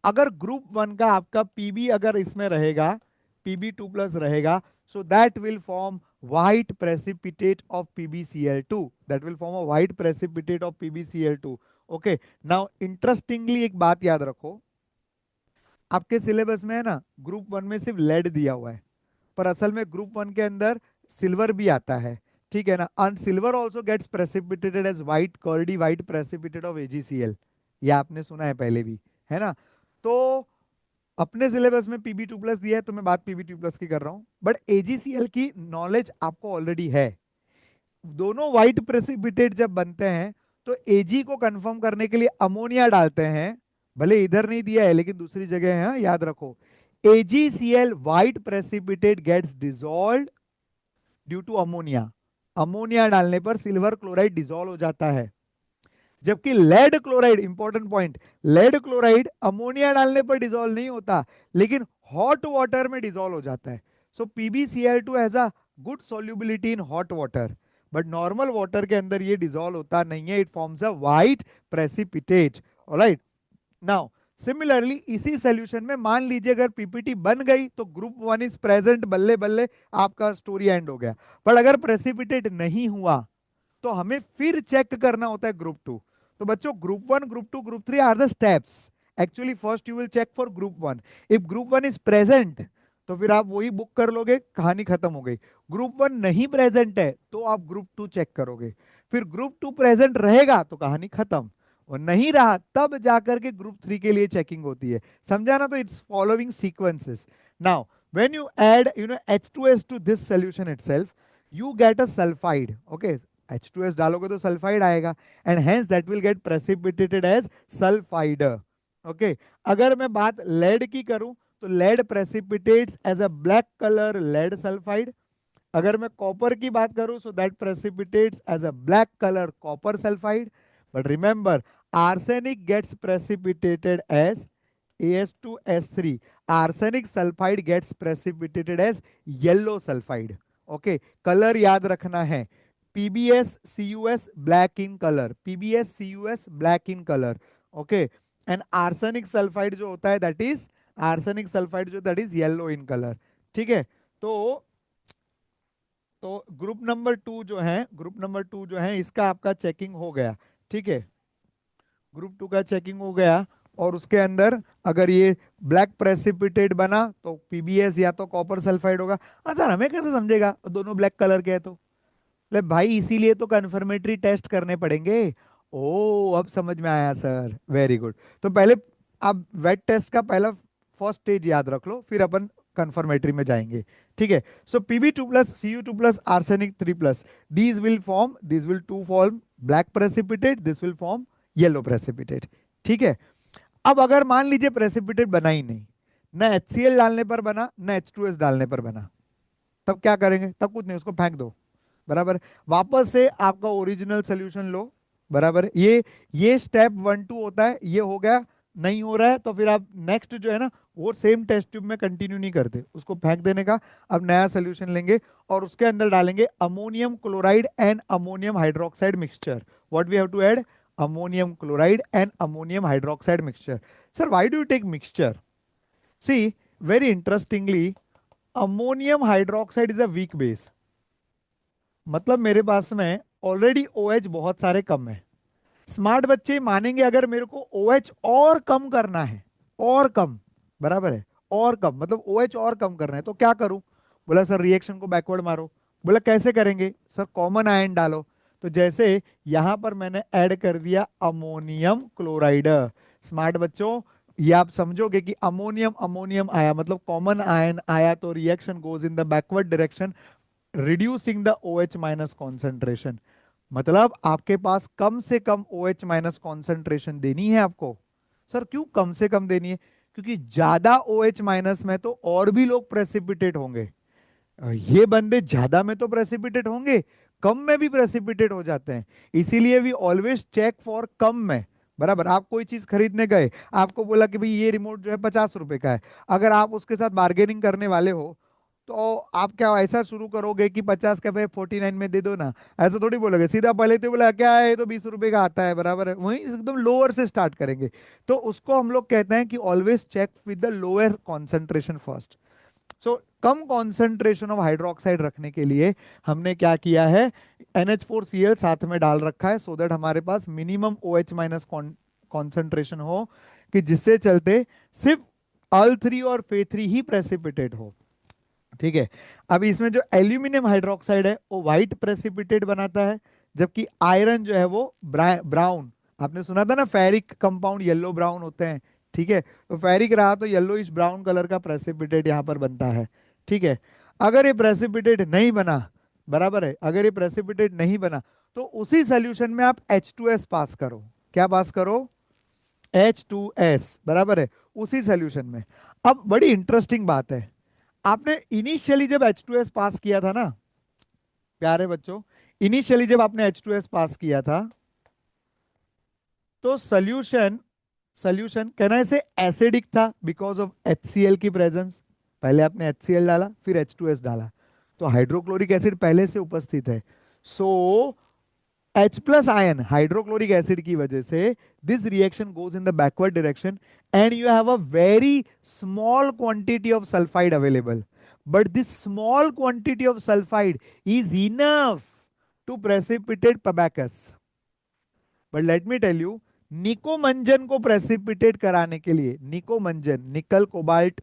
अगर ग्रुप 1 का आपका Pb अगर इसमें रहेगा, Pb2+ रहेगा, so that will form white precipitate of PbCl2, that will form a white precipitate of PbCl2। okay, now interestingly एक बात याद रखो, आपके सिलेबस में है ना, ग्रुप वन में सिर्फ लेड दिया हुआ है, पर असल में ग्रुप वन के अंदर सिल्वर भी आता है, ठीक है ना। And silver also gets precipitated as white curdy white precipitate of AgCl, ये आपने सुना है पहले भी, है ना। तो अपने सिलेबस में Pb2+ दिया है, तो मैं बात Pb2+ की कर रहा हूं, बट AgCl की नॉलेज आपको ऑलरेडी है। दोनों व्हाइट प्रेसिपिटेट जब बनते हैं तो Ag को कंफर्म करने के लिए अमोनिया डालते हैं, भले इधर नहीं दिया है लेकिन दूसरी जगह है, हाँ, याद रखो। AgCl white precipitate gets dissolved due to ammonia, ammonia डालने पर सिल्वर क्लोराइड डिसॉल्व हो जाता है। जबकि lead chloride, important point, lead chloride ammonia डालने पर डिसॉल्व नहीं होता, लेकिन हॉट वाटर में डिसॉल्व हो जाता है। सो PbCl2 has a good solubility in hot water, but normal water के अंदर ये डिसॉल्व होता नहीं है, it forms a white precipitate. Alright, now similarly इसी सॉल्यूशन में मान लीजिए अगर पीपीटी बन गई तो ग्रुप वन इज प्रेजेंट, बल्ले बल्ले, आपका स्टोरी एंड हो गया। पर अगर प्रेसिपिटेट नहीं हुआ तो हमें फिर चेक करना होता है ग्रुप टू। तो बच्चों group one, group two, group three are the steps. Actually first you will check for group one, if group one is present तो फिर आप वही बुक कर लोगे, कहानी खत्म हो गई। ग्रुप वन नहीं प्रेजेंट है तो आप ग्रुप टू चेक करोगे, फिर ग्रुप टू प्रेजेंट रहेगा तो कहानी खत्म, और नहीं रहा तब जाकर के ग्रुप थ्री के लिए चेकिंग होती है। समझा ना? तो it's following sequences. Now when you add H2S to this solution itself, you get a sulfide. Okay, H2S डालोगे तो सल्फाइड आएगा, and hence that will get precipitated as sulphide. Okay, अगर मैं बात लेड की करूं तो lead precipitates as a black colour lead sulphide. अगर मैं कॉपर की बात करूं so that precipitates as a black colour copper sulphide. But remember, arsenic gets precipitated as AS2S3, arsenic sulphide gets precipitated as yellow sulphide. Okay, colour याद रखना है, PbSCUS black in colour, PbSCUS black in colour. Okay, and arsenic sulphide जो होता है that is, arsenic sulphide जो that is yellow in colour. ठीक है, तो ग्रुप नंबर टू जो है, ग्रुप नंबर टू जो है इसका आपका चेकिंग हो गया। ठीक है, ग्रुप टू का चेकिंग हो गया, और उसके अंदर अगर ये ब्लैक प्रेसिपिटेट बना तो PbS या तो कॉपर सल्फाइड होगा। अच्छा, हमें कैसे समझेगा दोनों ब्लैक कलर के है तो? ले भाई, इसीलिए तो कन्फर्मेटरी टेस्ट करने पड़ेंगे। ओ, अब समझ में आया सर, वेरी गुड। तो पहले आप वेट टेस्ट का पहला फर्स्ट स्टेज याद रख लो, फिर अपन कन्फर्मेटरी में जाएंगे। ठीक है, सो Pb2+, Cu2+, arsenic 3+, these will form, these will two form black precipitate, this will form yellow precipitate। ठीक है, अब अगर मान लीजिए प्रेसिपिटेट बना ही नहीं, ना HCl डालने पर बना ना H2S डालने पर बना, तब क्या करेंगे? तब कुछ नहीं, उसको फेंक दो। बराबर, वापस से आपका ओरिजिनल सोल्यूशन लो। बराबर, ये स्टेप 1 2 होता है, ये हो गया। नहीं हो रहा है तो फिर आप नेक्स्ट जो है ना, वो सेम टेस्ट ट्यूब में कंटिन्यू नहीं करते, उसको फेंक देने का। अब नया सोल्यूशन लेंगे और उसके अंदर डालेंगे ammonium chloride and ammonium hydroxide mixture. What we have to add? Ammonium chloride and ammonium hydroxide mixture. Sir, why do you take mixture? See, very interestingly, ammonium hydroxide is a weak base. मतलब मेरे पास में already OH बहुत सारे कम है। Smart बच्चे मानेंगे अगर मेरे को OH और कम करना है, और कम, बराबर है, और कम मतलब OH और कम करना है, तो क्या करूं? बोला सर रिएक्शन को बैकवर्ड मारो। बोला कैसे करेंगे? सर कॉमन आयन डालो। तो जैसे यहां पर मैंने ऐड कर दिया अमोनियम क्लोराइड। स्मार्ट बच्चों, ये आप समझोगे कि अमोनियम अमोनियम आया मतलब कॉमन आयन आया, तो reaction goes in the backward direction, reducing the OH minus concentration. मतलब आपके पास कम से कम OH माइनस कॉन्सेंट्रेशन देनी है आपको। सर क्यों कम से कम देनी है? क्योंकि ज्यादा OH माइनस में तो और भी लोग प्रेसिपिटेट होंगे। ये बंदे ज्यादा में तो प्रेसिपिटेट होंगे, कम में भी प्रेसिपिटेट हो जाते हैं। इसीलिए वी ऑलवेज चेक फॉर कम में। बराबर, आप कोई चीज खरीदने गए, आपको बोला कि भाई ये रिमोट जो है 50 रुपए का है, अगर आप उसके साथ बार्गेनिंग करने वाले हो तो आप क्या ऐसा शुरू करोगे कि 50 का भाई 49 में दे दो ना? ऐसा थोड़ी बोलोगे, सीधा पहले तो बोला क्या है, ये तो 20 रुपए का आता है। बराबर है, वहीं एकदम लोअर से स्टार्ट करेंगे। तो उसको हम लोग कहते हैं कि always check with the lower concentration first. So कम कॉन्सेंट्रेशन ऑफ हाइड्रोक्साइड रखने के लिए हमने क्या किया है, NH4Cl साथ में डाल रखा है, सो दैट हमारे पास मिनिमम OH माइनस कॉन्सेंट्रेशन हो, कि जिससे चलते सिर्फ अल 3 और Fe3 ही प्रेसिपिटेट हो। ठीक है, अब इसमें जो एल्यूमिनियम हाइड्रोक्साइड है वो व्हाइट प्रेसिपिटेट बनाता है, जबकि आयरन जो है वो ब्राउन। आपने सुना था ना फेरिक कंपाउंड येलो ब्राउन होते हैं। ठीक है, तो फेरिक रहा तो येलोइश ब्राउन कलर का प्रेसिपिटेट यहाँ पर बनता है। ठीक है, अगर ये प्रेसिपिटेट नहीं बना, बराबर है, अगर ये प्रेसिपिटेट नहीं बना तो उसी सोल्यूशन में आप H2S पास करो। क्या पास करो? H2S, बराबर है, उसी सोल्यूशन में। अब बड़ी इंटरेस्टिंग बात है, आपने इनिशियली जब H2S पास किया था ना प्यारे बच्चों, इनिशियली जब आपने H2S पास किया था तो सोल्यूशन, सोल्यूशन कहना ऐसे एसिडिक था बिकॉज ऑफ HCl की प्रेजेंस। पहले आपने HCl डाला फिर H2S डाला, तो हाइड्रोक्लोरिक एसिड पहले से उपस्थित है। सो H plus ion hydrochloric acid की वजह से this reaction goes in the backward direction and you have a very small quantity of sulphide available, but this small quantity of sulfide is enough to precipitate Pabacus. But let me tell you, निकोमंजन को precipitate कराने के लिए, निकोमंजन nickel cobalt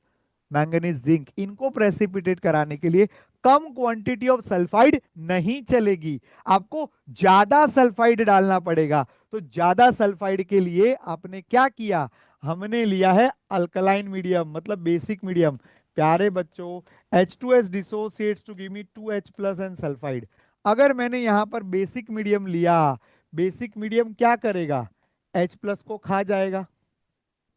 manganese zinc, इनको precipitate कराने के लिए कम quantity of sulphide नहीं चलेगी, आपको ज्यादा सल्फाइड डालना पड़ेगा। तो ज्यादा सल्फाइड के लिए आपने क्या किया, हमने लिया है अल्कलाइन मीडियम, मतलब बेसिक मीडियम। प्यारे बच्चों, H2S dissociates to give me 2H plus and sulphide. अगर मैंने यहां पर बेसिक मीडियम लिया, बेसिक मीडियम क्या करेगा, H प्लस को खा जाएगा,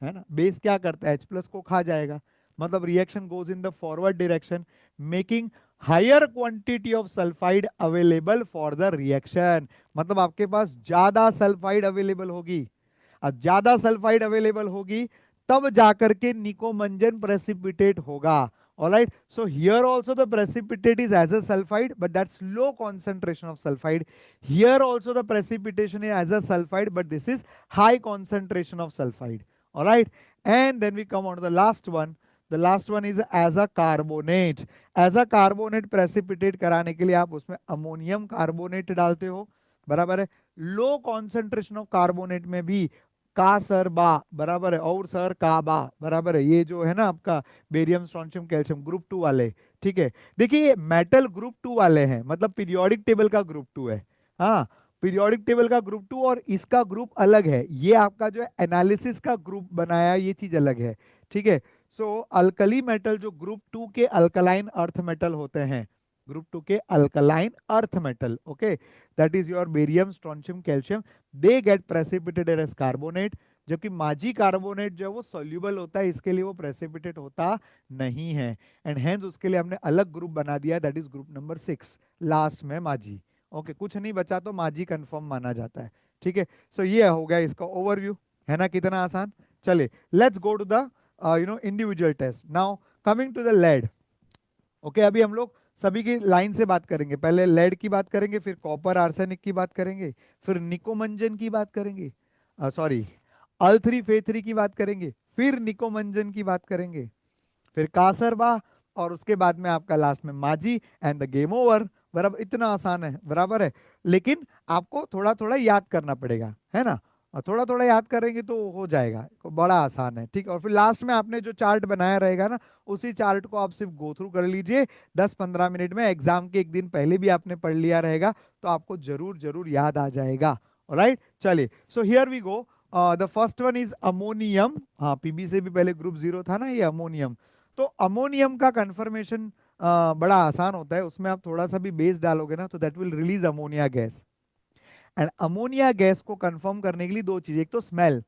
है ना, बेस क्या करता है, H प्लस को खा जाएगा, मतलब reaction goes in the forward direction making higher quantity of sulphide available for the reaction. मतलब आपके पास ज्यादा सल्फाइड अवेलेबल होगी, अब ज्यादा सल्फाइड अवेलेबल होगी तब जाकर के निकोमंजन प्रेसिपिटेट होगा। Alright, so here also the precipitate is as a sulfide, but that's low concentration of sulfide. Here also the precipitation is as a sulfide, but this is high concentration of sulfide. Alright, and then we come on to the last one. The last one is as a carbonate. As a carbonate precipitate कराने के लिए आप उसमें ammonium carbonate डालते हो, बराबर है। Low concentration of carbonate में भी का सर बा, बराबर है, और सर का बा, बराबर है, ये जो है ना आपका बेरियम स्ट्रोंशियम कैल्शियम ग्रुप 2 वाले। ठीक है, देखिए ये मेटल ग्रुप 2 वाले हैं, मतलब पीरियोडिक टेबल का ग्रुप 2 है। हाँ, पीरियोडिक टेबल का ग्रुप 2 और इसका ग्रुप अलग है, ये आपका जो एनालिसिस का ग्रुप बनाया ये चीज अलग है। ठीक है, सो अल्कली मेटल जो ग्रुप 2 के अल्कलाइन अर्थ मेटल होते हैं, ग्रुप 2 के alkaline earth metal, okay, that is your barium strontium calcium, they get precipitated as carbonate. जबकि माजी कार्बोनेट जो है वो सॉल्यूबल होता है, इसके लिए वो प्रेसिपिटेट होता नहीं है, एंड हेंस उसके लिए हमने अलग ग्रुप बना दिया, that is group number 6, last में माजी। ओके, कुछ नहीं बचा तो माजी कंफर्म माना जाता है। ठीक है, सो ये हो गया इसका ओवरव्यू, है ना, कितना आसान। चलिए let's go to the individual test. Now coming to the lead. Okay, अभी हम लोग सभी की लाइन से बात करेंगे, पहले लेड की बात करेंगे, फिर कॉपर आर्सेनिक की बात करेंगे, फिर निकोमंजन की बात करेंगे, सॉरी अल 3 Fe3 की बात करेंगे, फिर निकोमंजन की बात करेंगे, फिर कासरबा, और उसके बाद में आपका लास्ट में माजी एंड द गेम ओवर। बराबर, इतना आसान है, बराबर है, लेकिन आपको थोड़ा थोड़ा याद करना पड़ेगा, है ना, और थोड़ा थोड़ा याद करेंगे तो हो जाएगा, बड़ा आसान है। ठीक है, और फिर लास्ट में आपने जो चार्ट बनाया रहेगा ना, उसी चार्ट को आप सिर्फ गो थ्रू कर लीजिए 10-15 मिनट में, एग्जाम के एक दिन पहले भी आपने पढ़ लिया रहेगा तो आपको जरूर जरूर याद आ जाएगा। ऑलराइट, चलिए, so here we go. The first one is ammonium. हाँ, पीबी से भी पहले ग्रुप 0 था ना, ये अमोनियम। तो अमोनियम का कंफर्मेशन बड़ा आसान होता है, उसमें आप थोड़ा सा भी बेस डालोगे ना तो that will release ammonia gas. And ammonia gas को कंफर्म करने के लिए दो चीजें, एक तो स्मेल,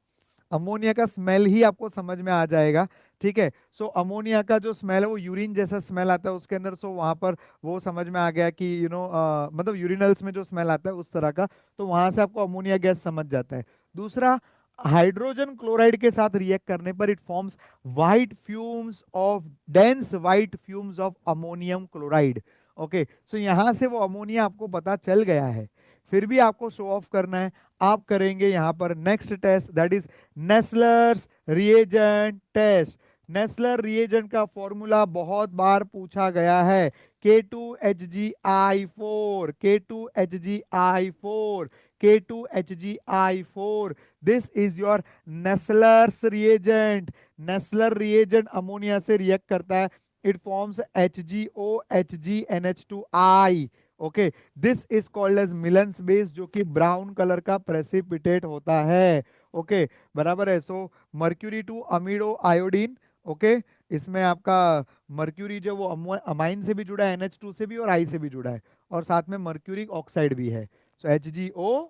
अमोनिया का स्मेल ही आपको समझ में आ जाएगा। ठीक है, सो अमोनिया का जो स्मेल है वो यूरिन जैसा स्मेल आता है उसके अंदर, सो वहां पर वो समझ में आ गया कि मतलब यूरिनल्स में जो स्मेल आता है उस तरह का, तो वहां से आपको अमोनिया गैस समझ जाता है। दूसरा, हाइड्रोजन क्लोराइड के साथ रिएक्ट करने पर it forms white fumes of, dense white fumes of ammonium chloride. Okay, so यहां से वो अमोनिया आपको पता चल गया है, फिर भी आपको शो ऑफ करना है। आप करेंगे यहां पर next test, that is Nessler's reagent test. Nessler reagent का फॉर्मूला बहुत बार पूछा गया है K2HgI4, K2HgI4, K2HgI4. This is your Nessler's reagent. Nessler reagent ammonia से रिएक्ट करता है, it forms HgO HgNH2I. Okay, this is called as Millon's base, जो कि ब्राउन कलर का प्रेसिपिटेट होता है। ओके, बराबर है। सो मर्क्यूरी टू अमीडो आयोडीन। ओके, इसमें आपका मर्क्यूरी जो वो अमाइन से भी जुड़ा है, NH2 से भी और आई से भी जुड़ा है, और साथ में मर्क्यूरिक ऑक्साइड भी है। सो HgO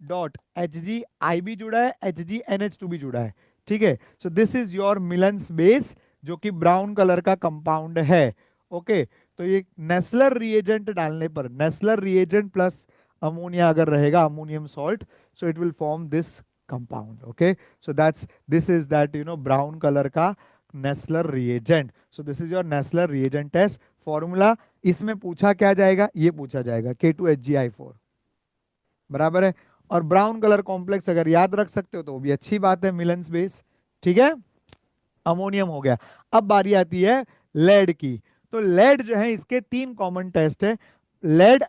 डॉट Hg भी जुड़ा है, HgNH2 भी जुड़ा है। ठीक है, so this is your Millon's base, जो कि ब्राउन कलर का कंपाउंड है। ओके, तो ये नेस्लर रिएजेंट डालने पर, नेस्लर रिएजेंट प्लस अमोनिया अगर रहेगा, ammonium salt, so it will form this compound. Okay, so that's this is that brown colour का Nessler reagent. So this is your Nessler reagent test formula. इसमें पूछा क्या जाएगा, ये पूछा जाएगा K2HgI4, बराबर है। और ब्राउन कलर कॉम्प्लेक्स अगर याद रख सकते हो तो वो भी अच्छी बात है, मिलन्स बेस। ठीक है, अमोनियम हो गया। अब बारी आती है लेड की। तो लेड जो है, इसके तीन कॉमन टेस्ट है। लेड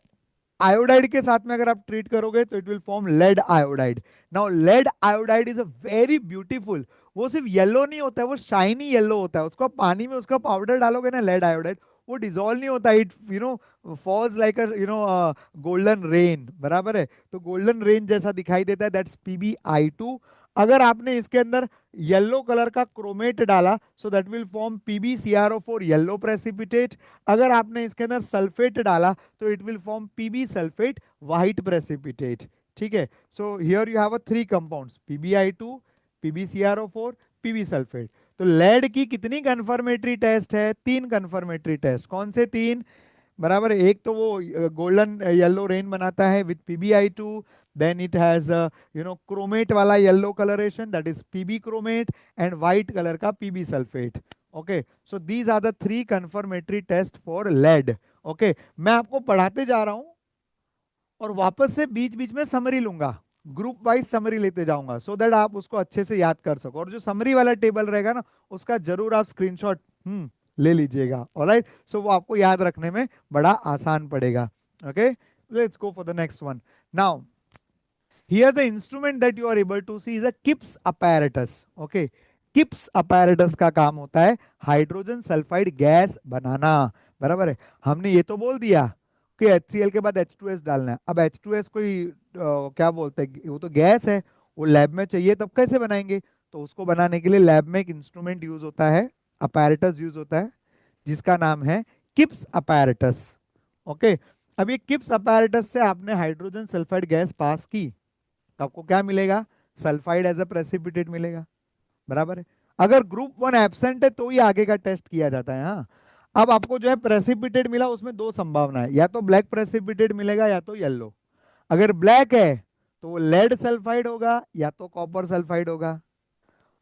आयोडाइड के साथ में अगर आप ट्रीट करोगे तो it will form lead iodide. Now lead iodide is a very beautiful, वो सिर्फ येलो नहीं होता है, वो शाइनी येलो होता है। उसको पानी में उसका पाउडर डालोगे ना, लेड आयोडाइड, वो डिजोल्व नहीं होता, it falls like golden rain, बराबर है। तो गोल्डन रेन जैसा दिखाई देता है, दैट्स PbI2। अगर आपने इसके अंदर येलो कलर का क्रोमेट डाला, so that will form PbCrO4 yellow precipitate. अगर आपने इसके अंदर सल्फेट डाला तो it will form Pb sulphate white precipitate. ठीक है, so here you have a three compounds, PbI2, PbCrO4, Pb sulphate. तो लेड की कितनी कन्फर्मेटरी टेस्ट है? तीन कन्फर्मेटरी टेस्ट। कौन से तीन? बराबर है। एक तो वो गोल्डन येलो रेन बनाता है with PbI2, then it has chromate वाला yellow coloration, that is Pb chromate, and white colour का Pb sulphate. Okay, so these are the three confirmatory test for lead. Okay, मैं आपको पढ़ाते जा रहा हूं और वापस से बीच बीच में समरी लूंगा, ग्रुप वाइज समरी लेते जाऊंगा, सो दैट आप उसको अच्छे से याद कर सको। और जो समरी वाला टेबल रहेगा ना, उसका जरूर आप स्क्रीनशॉट ले लीजिएगा। ऑलराइट, सो वो आपको याद रखने में बड़ा आसान पड़ेगा। Okay, let's go for the next one. Now here the instrument that you are able to see is a Kips apparatus. Okay, Kips apparatus का काम होता है हाइड्रोजन सल्फाइड गैस बनाना, बराबर है। हमने ये तो बोल दिया कि HCl के बाद H2S डालना है। अब H2S कोई क्या बोलते हैं, वो तो गैस है, वो लैब में चाहिए, तब कैसे बनाएंगे? तो उसको बनाने के लिए लैब में एक इंस्ट्रूमेंट यूज होता है, अपैरेटस यूज होता है, जिसका नाम है किप्स अपैरेटस। ओके, अब ये किप्स अपैरेटस से आपने हाइड्रोजन सल्फाइड गैस पास की, तो आपको क्या मिलेगा? सल्फाइड एज अ प्रेसिपिटेट मिलेगा, बराबर है। अगर ग्रुप वन एब्सेंट है तो ही आगे का टेस्ट किया जाता है। हाँ, अब आपको जो है प्रेसिपिटेट मिला, उसमें दो संभावना है, या तो ब्लैक प्रेसिपिटेट मिलेगा या तो येलो। अगर ब्लैक है तो वो लेड सल्फाइड होगा या तो कॉपर सल्फाइड होगा,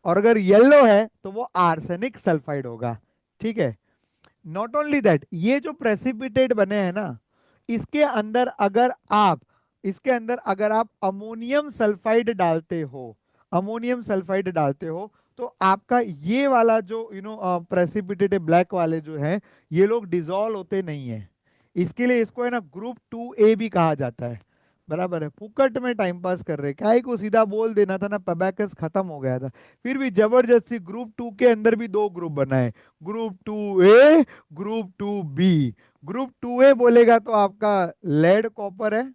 और अगर येलो है तो वो आर्सेनिक सल्फाइड होगा। ठीक है, नॉट ओनली दैट, ये जो प्रेसिपिटेट बने हैं ना, इसके अंदर अगर आप इसके अंदर अगर आप अमोनियम सल्फाइड डालते हो, अमोनियम सल्फाइड डालते हो, तो आपका ये वाला जो प्रेसिपिटेट ब्लैक वाले जो है, ये लोग डिसॉल्व होते नहीं है। इसके लिए इसको है ना ग्रुप 2A भी कहा जाता है, बराबर है। फुकट में टाइम पास कर रहे, क्या को सीधा बोल देना था ना, पबैकस खत्म हो गया था, फिर भी जबरदस्ती ग्रुप 2 के अंदर भी दो ग्रुप बनाए, group 2A, group 2B। Group 2A बोलेगा तो आपका लेड कॉपर है,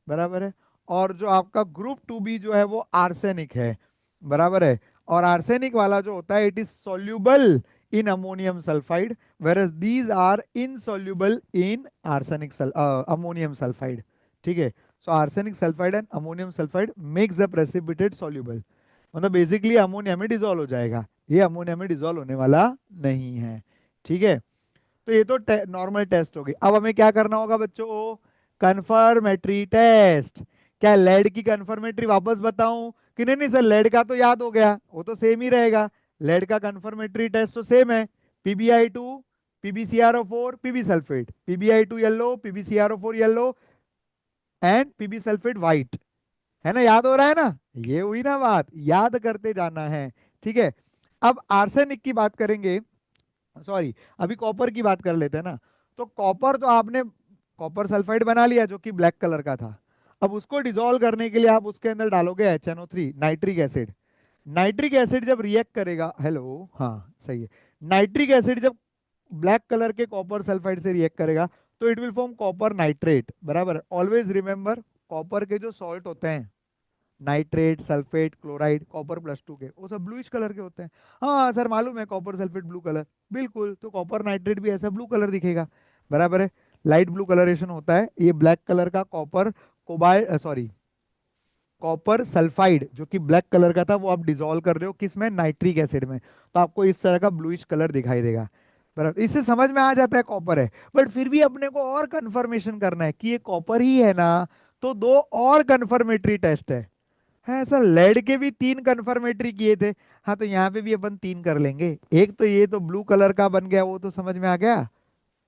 बराबर है। और जो आपका ग्रुप 2B जो है वो आर्सेनिक है, बराबर है। और आर्सेनिक वाला जो होता है, it is soluble in ammonium sulphide, whereas these are insoluble in arsenic ammonium sulfide। ठीक है, so arsenic sulphide and ammonium sulphide makes the precipitate soluble, मतलब बेसिकली अमोनिया में डिसॉल्व हो जाएगा, ये अमोनिया में डिसॉल्व होने वाला नहीं है। ठीक है, तो ये तो नॉर्मल टेस्ट हो गई। अब हमें क्या करना होगा बच्चों? Confirmatory test. क्या लेड की कंफर्मेटरी वापस बताऊं कि नहीं? नहीं सर, लेड का तो याद हो गया, वो तो सेम ही रहेगा। लेड का कंफर्मेटरी टेस्ट तो सेम है, PbI2, PbCrO4, Pb sulphate, PbI2 yellow, PbCrO4 yellow, and Pb sulphate white, है ना? याद हो रहा है ना? ये हुई ना बात, याद करते जाना है। ठीक है, अब आर्सेनिक की बात करेंगे सॉरी, अभी कॉपर की बात कर लेते हैं ना। तो कॉपर तो आपने कॉपर सल्फाइड बना लिया जो कि ब्लैक कलर का था। अब उसको डिसॉल्व करने के लिए आप उसके अंदर डालोगे HNO3, nitric acid. Nitric acid जब रिएक्ट करेगा, हेलो, हाँ सही है, नाइट्रिक एसिड जब ब्लैक कलर के कॉपर सल्फाइड से रिएक्ट करेगा तो it will form copper nitrate, बराबर। ऑलवेज रिमेंबर, कॉपर के जो सॉल्ट होते हैं, नाइट्रेट, सल्फेट, क्लोराइड, कॉपर +2 के, वो सब ब्लूइश कलर के होते हैं। हाँ सर मालूम है, कॉपर सल्फेट ब्लू कलर, बिल्कुल, तो कॉपर नाइट्रेट भी ऐसा ब्लू कलर दिखेगा, बराबर है। लाइट ब्लू कलरेशन होता है, ये ब्लैक कलर का copper cobalt, sorry, copper sulphide जो कि ब्लैक कलर का था, वो आप डिसॉल्व कर रहे हो किस में, नाइट्रिक एसिड में, तो आपको इस तरह का ब्लूइश कलर दिखाई देगा, बराबर। इससे समझ में आ जाता है कॉपर है। बट फिर भी अपने को और कंफर्मेशन करना है कि ये कॉपर ही है ना, तो दो और कंफर्मेटरी टेस्ट है सर। लेड के भी 3 कंफर्मेटरी किए थे, हाँ तो यहाँ पे भी अपन 3 कर लेंगे। एक तो ये तो ब्लू कलर का बन गया, वो तो समझ में आ गया,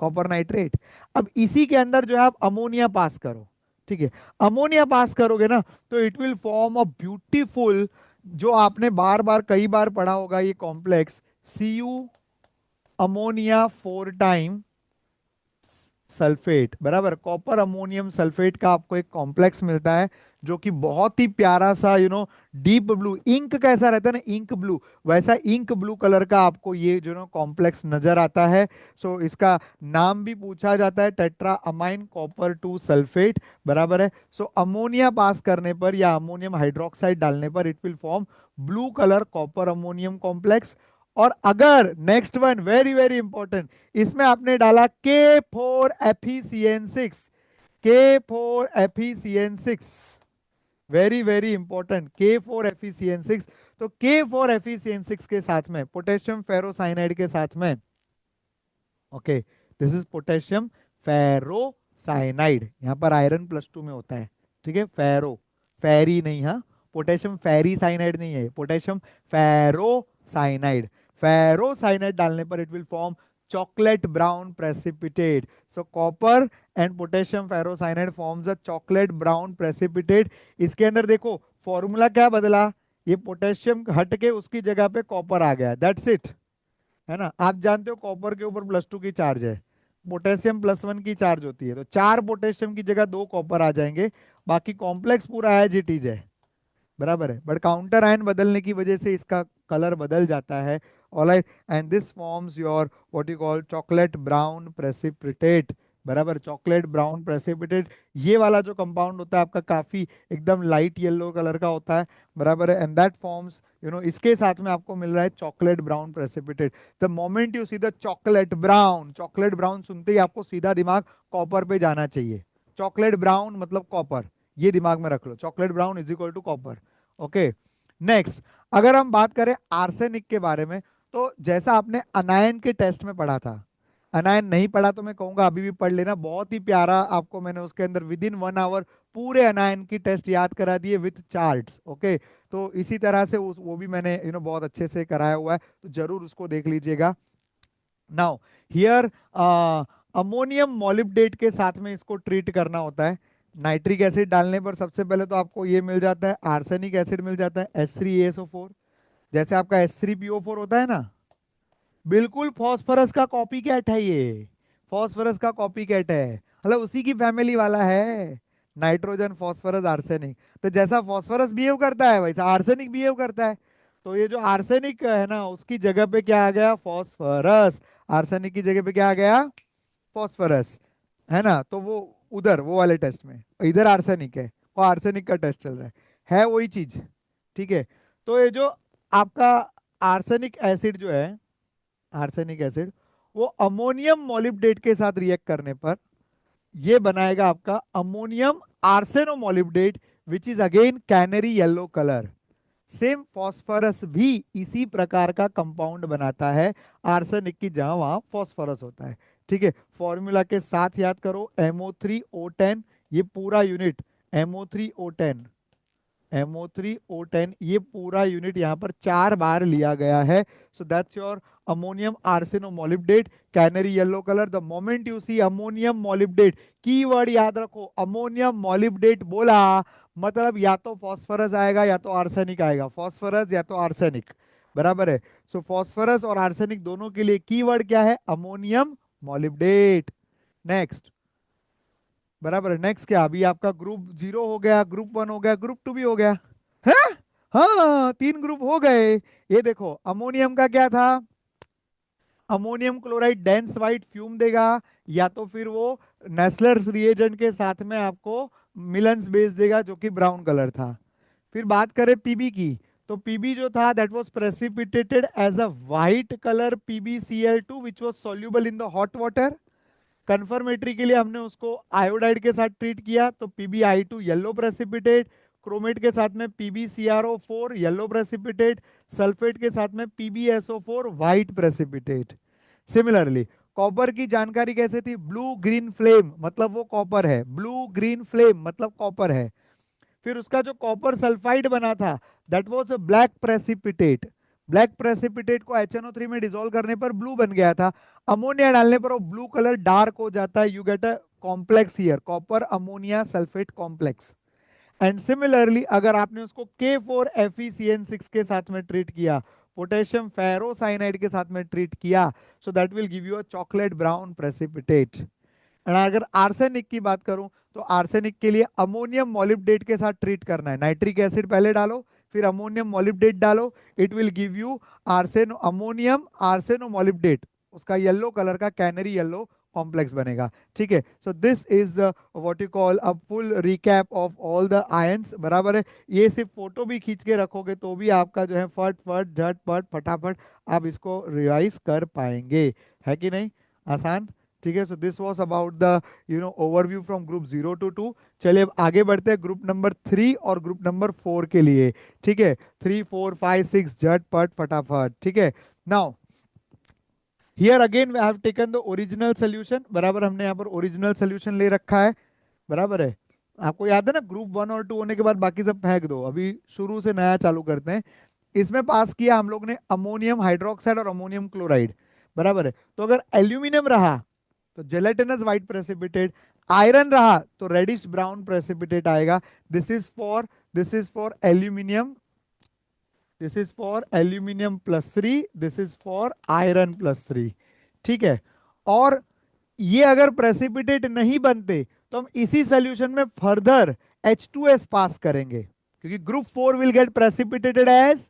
कॉपर नाइट्रेट। अब इसी के अंदर जो है आप अमोनिया पास करो, ठीक है। अमोनिया पास करोगे ना तो it will form a beautiful, जो आपने बार बार कई बार पढ़ा होगा ये complex, Cu ammonia 4 time sulphate, बराबर। कॉपर अमोनियम सल्फेट का आपको एक कॉम्प्लेक्स मिलता है जो कि बहुत ही प्यारा सा, डीप ब्लू, इंक कैसा रहता है ना, इंक ब्लू, वैसा इंक ब्लू कलर का आपको ये जो ना कॉम्प्लेक्स नजर आता है। सो इसका नाम भी पूछा जाता है टेट्रा अमाइन कॉपर 2 सल्फेट, बराबर है। सो अमोनिया पास करने पर या अमोनियम हाइड्रोक्साइड डालने पर it will form blue colour copper ammonium complex. और अगर next one very very important, इसमें आपने डाला K4FeCN6, K4FeCN6, very very important, K4FeCN6। तो K4FeCN6 के साथ में पोटेशियम फेरोसाइनाइड के साथ में, okay, this is potassium ferrocyanide, यहाँ पर आयरन +2 में होता है, ठीक है। फेरो, फेरी नहीं, हाँ, पोटेशियम फेरी साइनाइड नहीं है, पोटेशियम फेरोसाइनाइड। फेरोसाइनाइड डालने पर it will form chocolate brown precipitate. So copper and potassium ferrocyanide forms a chocolate brown precipitate. इसके अंदर देखो फॉर्मूला क्या बदला, ये पोटेशियम हट के उसकी जगह पे कॉपर आ गया, दैट्स इट, है ना। आप जानते हो कॉपर के ऊपर +2 की चार्ज है, पोटेशियम +1 की चार्ज होती है, तो 4 पोटेशियम की जगह 2 कॉपर आ जाएंगे, बाकी कॉम्प्लेक्स पूरा एज इट इज है, बराबर है। बट काउंटर आयन बदलने की वजह से इसका कलर बदल जाता है, alright. And this forms your what you call chocolate brown precipitate, बराबर, चॉकलेट ब्राउन प्रेसिपिटेट। ये वाला जो कंपाउंड होता है आपका काफी एकदम लाइट येलो कलर का होता है, बराबर है। एंड दैट फॉर्म्स, इसके साथ में आपको मिल रहा है chocolate brown precipitate. The moment you see the chocolate brown, chocolate brown सुनते ही आपको सीधा दिमाग कॉपर पे जाना चाहिए, चॉकलेट ब्राउन मतलब कॉपर, ये दिमाग में रख लो, chocolate brown is equal to copper, okay. Next, अगर हम बात करें आर्सेनिक के बारे में, तो जैसा आपने अनायन के टेस्ट में पढ़ा था, अनायन नहीं पढ़ा तो मैं कहूंगा अभी भी पढ़ लेना, बहुत ही प्यारा आपको मैंने उसके अंदर विद इन 1 आवर पूरे अनायन की टेस्ट याद करा दिए विथ चार्ट्स, ओके। तो इसी तरह से वो भी मैंने बहुत अच्छे से कराया हुआ है, तो जरूर उसको देख लीजिएगा। नाउ हियर अमोनियम मॉलिब्डेट के साथ में इसको ट्रीट करना होता है। नाइट्रिक एसिड डालने पर सबसे पहले तो आपको ये मिल जाता है, आर्सेनिक एसिड मिल जाता है, H3ASO4, जैसे आपका H3PO4 होता है ना, बिल्कुल फॉस्फोरस का कॉपी कैट है ये, फॉस्फोरस का कॉपी कैट है, मतलब उसी की फैमिली वाला है, नाइट्रोजन फॉस्फोरस आर्सेनिक। तो जैसा फॉस्फोरस बिहेव करता है वैसा आर्सेनिक बिहेव करता है। तो ये जो आर्सेनिक है ना, उसकी जगह पे क्या आ गया, फॉस्फोरस, आर्सेनिक की जगह पे क्या आ गया, फॉस्फोरस, है ना। तो वो उधर वो वाले टेस्ट में, इधर आर्सेनिक है, वो आर्सेनिक का टेस्ट चल रहा है वही चीज, ठीक है। तो ये जो आपका आर्सेनिक एसिड जो है, आर्सेनिक एसिड, वो अमोनियम मॉलिब्डेट के साथ रिएक्ट करने पर ये बनाएगा आपका ammonium arsenomolybdate, which is again canary yellow colour. Same phosphorus भी इसी प्रकार का कंपाउंड बनाता है, आर्सेनिक की जहां वहां फॉस्फोरस होता है, ठीक है। फॉर्मूला के साथ याद करो, MO3O10, ये पूरा यूनिट MO3O10, MO3O10, ये पूरा यूनिट यहाँ पर 4 बार लिया गया है। So that's your ammonium arsenomolybdate, canary yellow colour. The moment you see ammonium molybdate, keyword याद रखो, अमोनियम मोलिब्डेट बोला मतलब या तो फॉस्फोरस आएगा या तो आर्सेनिक आएगा, फॉस्फोरस या तो आर्सेनिक, बराबर है। सो फॉस्फोरस और आर्सेनिक दोनों के लिए कीवर्ड क्या है? अमोनियम मॉलिब्डेट। नेक्स्ट, बराबर है। नेक्स्ट क्या? अभी आपका ग्रुप 0 हो गया, ग्रुप 1 हो गया, ग्रुप 2 भी हो गया है। हाँ, 3 ग्रुप हो गए। ये देखो, अमोनियम का क्या था? Ammonium chloride dense white fume देगा, या तो फिर वो नेस्लर्स रिएजेंट के साथ में आपको मिलन्स बेस देगा जो कि ब्राउन कलर था। फिर बात करें पीबी की, तो पीबी जो था that was precipitated as a white colour PbCl2 which was soluble in the hot water. Confirmatory के लिए हमने उसको आयोडाइड के साथ ट्रीट किया, तो PbI2 येलो प्रेसिपिटेट, क्रोमेट के साथ में PbCrO4 येलो प्रेसिपिटेट, सल्फेट के साथ में PbSO4 white precipitate. Similarly copper की जानकारी कैसे थी? ब्लू ग्रीन फ्लेम मतलब वो कॉपर है, ब्लू ग्रीन फ्लेम मतलब कॉपर है। फिर उसका जो कॉपर सल्फाइड बना था that was a black precipitate. Black precipitate को HNO3 में डिसॉल्व करने पर ब्लू बन गया था। अमोनिया डालने पर वो ब्लू कलर डार्क हो जाता है। You get a complex here, copper ammonia sulphate complex. And similarly अगर आपने उसको K4FeCN6 के साथ में ट्रीट किया, पोटेशियम फेरोसाइनाइड के साथ में ट्रीट किया, सो that will give you a chocolate brown precipitate. और अगर आर्सेनिक की बात करूं, तो आर्सेनिक के लिए अमोनियम मॉलिब्डेट के साथ ट्रीट करना है। नाइट्रिक एसिड पहले डालो, फिर अमोनियम मॉलिब्डेट डालो, it will give you arseno ammonium arseno molybdate, उसका येलो कलर का कैनरी येलो कॉम्प्लेक्स बनेगा। ठीक है, so this is what you call a full recap of all the ions. बराबर है। ये सिर्फ फोटो भी खींच के रखोगे तो भी आपका जो है फट फट झट पट फटाफट आप इसको रिवाइज कर पाएंगे, है कि नहीं? आसान। ठीक है, so this was about the overview from group 0 to 2। चलिए अब आगे बढ़ते हैं ग्रुप नंबर 3 और ग्रुप नंबर 4 के लिए। ठीक है, 3 4 5 6 झट पट फटाफट। ठीक है, now here again I have taken the original solution. बराबर, हमने यहाँ पर ओरिजिनल सोल्यूशन ले रखा है। बराबर है। आपको याद है ना, ग्रुप 1 और 2 होने के बाद बाकी सब फेंक दो, अभी शुरू से नया चालू करते हैं। इसमें पास किया हम लोग ने अमोनियम हाइड्रोक्साइड और अमोनियम क्लोराइड। बराबर है। तो अगर एल्यूमिनियम रहा तो जेलेटिनस व्हाइट प्रेसिपिटेट, आयरन रहा तो रेडिश ब्राउन प्रेसिपिटेट आएगा। This is for aluminium, this is for aluminium +3, this is for iron +3। ठीक है। और ये अगर प्रेसिपिटेट नहीं बनते तो हम इसी सोल्यूशन में फर्दर H2S पास करेंगे, क्योंकि group 4 will get precipitated as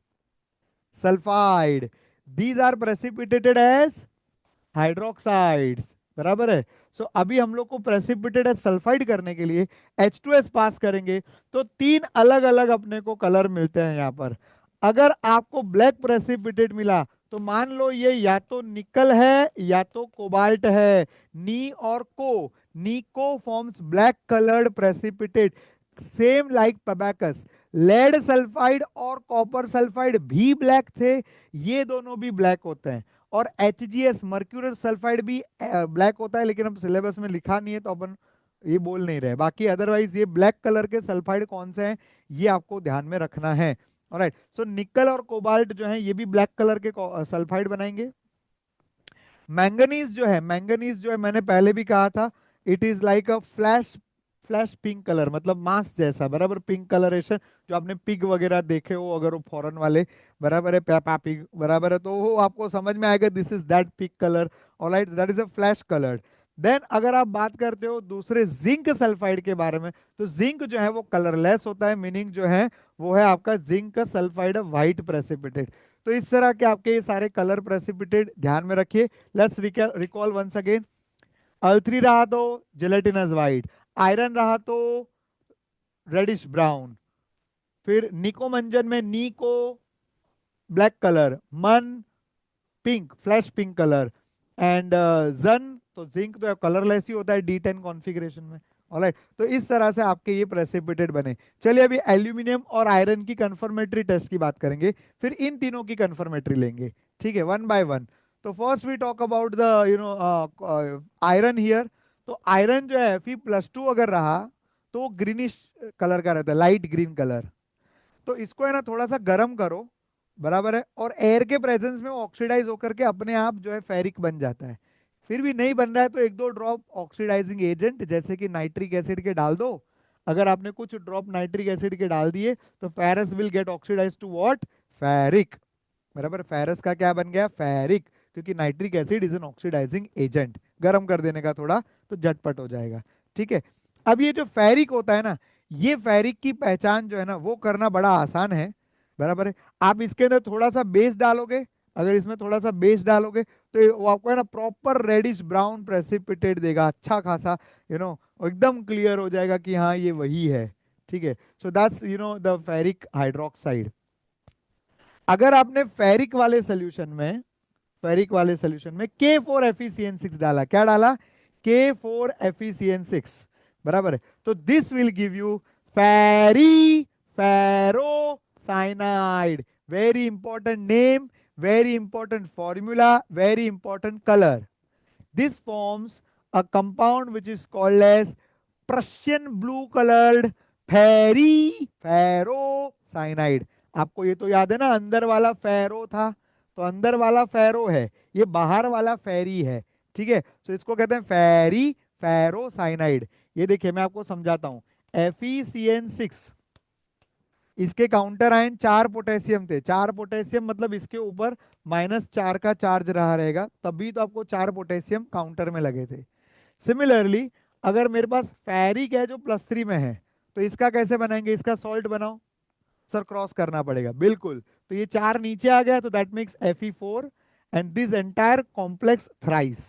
sulphide, these are precipitated as hydroxides. बराबर है। सो अभी हम लोग को प्रेसिपिटेटेड सल्फाइड करने के लिए H2S पास करेंगे, तो 3 अलग अलग अपने को कलर मिलते हैं यहाँ पर। अगर आपको ब्लैक प्रेसिपिटेट मिला तो मान लो ये या तो निकल है या तो कोबाल्ट है। नी और नीको forms black coloured precipitate, same like टबैकस। लेड सल्फाइड और कॉपर सल्फाइड भी ब्लैक थे, ये दोनों भी ब्लैक होते हैं। और HgS मर्क्यूरल सल्फाइड भी ब्लैक होता है, लेकिन अब सिलेबस में लिखा नहीं है तो अपन ये बोल नहीं रहे। बाकी अदरवाइज ये ब्लैक कलर के सल्फाइड कौन से हैं ये आपको ध्यान में रखना है। ऑलराइट, सो निकल और कोबाल्ट जो है ये भी ब्लैक कलर के सल्फाइड बनाएंगे। मैंगनीज जो है, मैंगनीज जो है मैंने पहले भी कहा था, it is like a flash flash pink colour, मतलब मांस जैसा। बराबर, पिंक कलरेशन जो आपने पिग वगैरह देखे हो अगर वो फॉरेन वाले, बराबर है, पेपा पिग, बराबर है, तो वो आपको समझ में आएगा this is that pink colour. Alright, that is a flesh colour. Then अगर आप बात करते हो दूसरे जिंक सल्फाइड के बारे में, तो जिंक जो है वो कलरलेस होता है, मीनिंग जो है वो है आपका जिंक सल्फाइड व्हाइट प्रेसिपिटेट। तो इस तरह के आपके ये सारे कलर प्रेसिपिटेट ध्यान में रखिए। Let's recall once again. अल्थ्री रहा तो जेलेटिनस व्हाइट, आयरन रहा तो रेडिश ब्राउन, फिर निकोमंजन में नीको ब्लैक कलर, मन pink flash pink colour, and जन तो जिंक तो कलरलेस ही होता है D10 कॉन्फ़िगरेशन में। ऑलराइट, तो इस तरह से आपके ये प्रेसिपिटेट बने। चलिए अभी एल्यूमिनियम और आयरन की कंफर्मेटरी टेस्ट की बात करेंगे, फिर इन तीनों की कंफर्मेटरी लेंगे। ठीक है, वन बाय वन। तो first we talk about the iron here. तो आयरन जो है Fe+2 अगर रहा तो वो ग्रीनिश कलर का रहता है, लाइट ग्रीन कलर। तो इसको है ना थोड़ा सा गर्म करो, बराबर है, और एयर के प्रेजेंस में ऑक्सीडाइज होकर के अपने आप जो है फेरिक बन जाता है। फिर भी नहीं बन रहा है तो 1 2 ड्रॉप ऑक्सीडाइजिंग एजेंट जैसे कि नाइट्रिक एसिड के डाल दो। अगर आपने कुछ ड्रॉप नाइट्रिक एसिड के डाल दिए तो ferrous will get oxidise to what? Ferric. बराबर, फेरस का क्या बन गया, फेरिक, क्योंकि nitric acid is an oxidising agent, गर्म कर देने का थोड़ा तो झटपट हो जाएगा। ठीक है, अब ये जो फेरिक होता है ना, ये फेरिक की पहचान जो है ना वो करना बड़ा आसान है। बराबर है, आप इसके अंदर थोड़ा सा बेस डालोगे, अगर इसमें थोड़ा सा बेस डालोगे तो वो आपको है ना प्रॉपर रेडिश ब्राउन प्रेसिपिटेट देगा, अच्छा खासा, एकदम क्लियर हो जाएगा कि हाँ ये वही है। ठीक है, so that's the ferric hydroxide. अगर आपने फेरिक वाले सोल्यूशन में K4FeCN6 डाला, क्या डाला, K4FeCN6, बराबर है, तो this will give you ferri ferro cyanide. Very important name, very important formula, very important colour. This forms a compound which is called as Prussian blue colored ferrocyanide. आपको ये तो याद है ना, अंदर वाला फेरो था, तो अंदर वाला फेरो है, ये बाहर वाला फेरी है। ठीक है, तो इसको कहते हैं फेरी फेरोसाइनाइड। ये देखिए मैं आपको समझाता हूं, FeCN6, इसके काउंटर आयन 4 पोटेशियम थे, 4 पोटेशियम मतलब इसके ऊपर -4 का चार्ज रहा रहेगा, तभी तो आपको 4 पोटेशियम काउंटर में लगे थे। सिमिलरली अगर मेरे पास फेरिक है जो +3 में है, तो इसका कैसे बनाएंगे, इसका सॉल्ट बनाओ, सर क्रॉस करना पड़ेगा, बिल्कुल, तो ये 4 नीचे आ गया, तो that makes Fe4 and this entire complex thrice.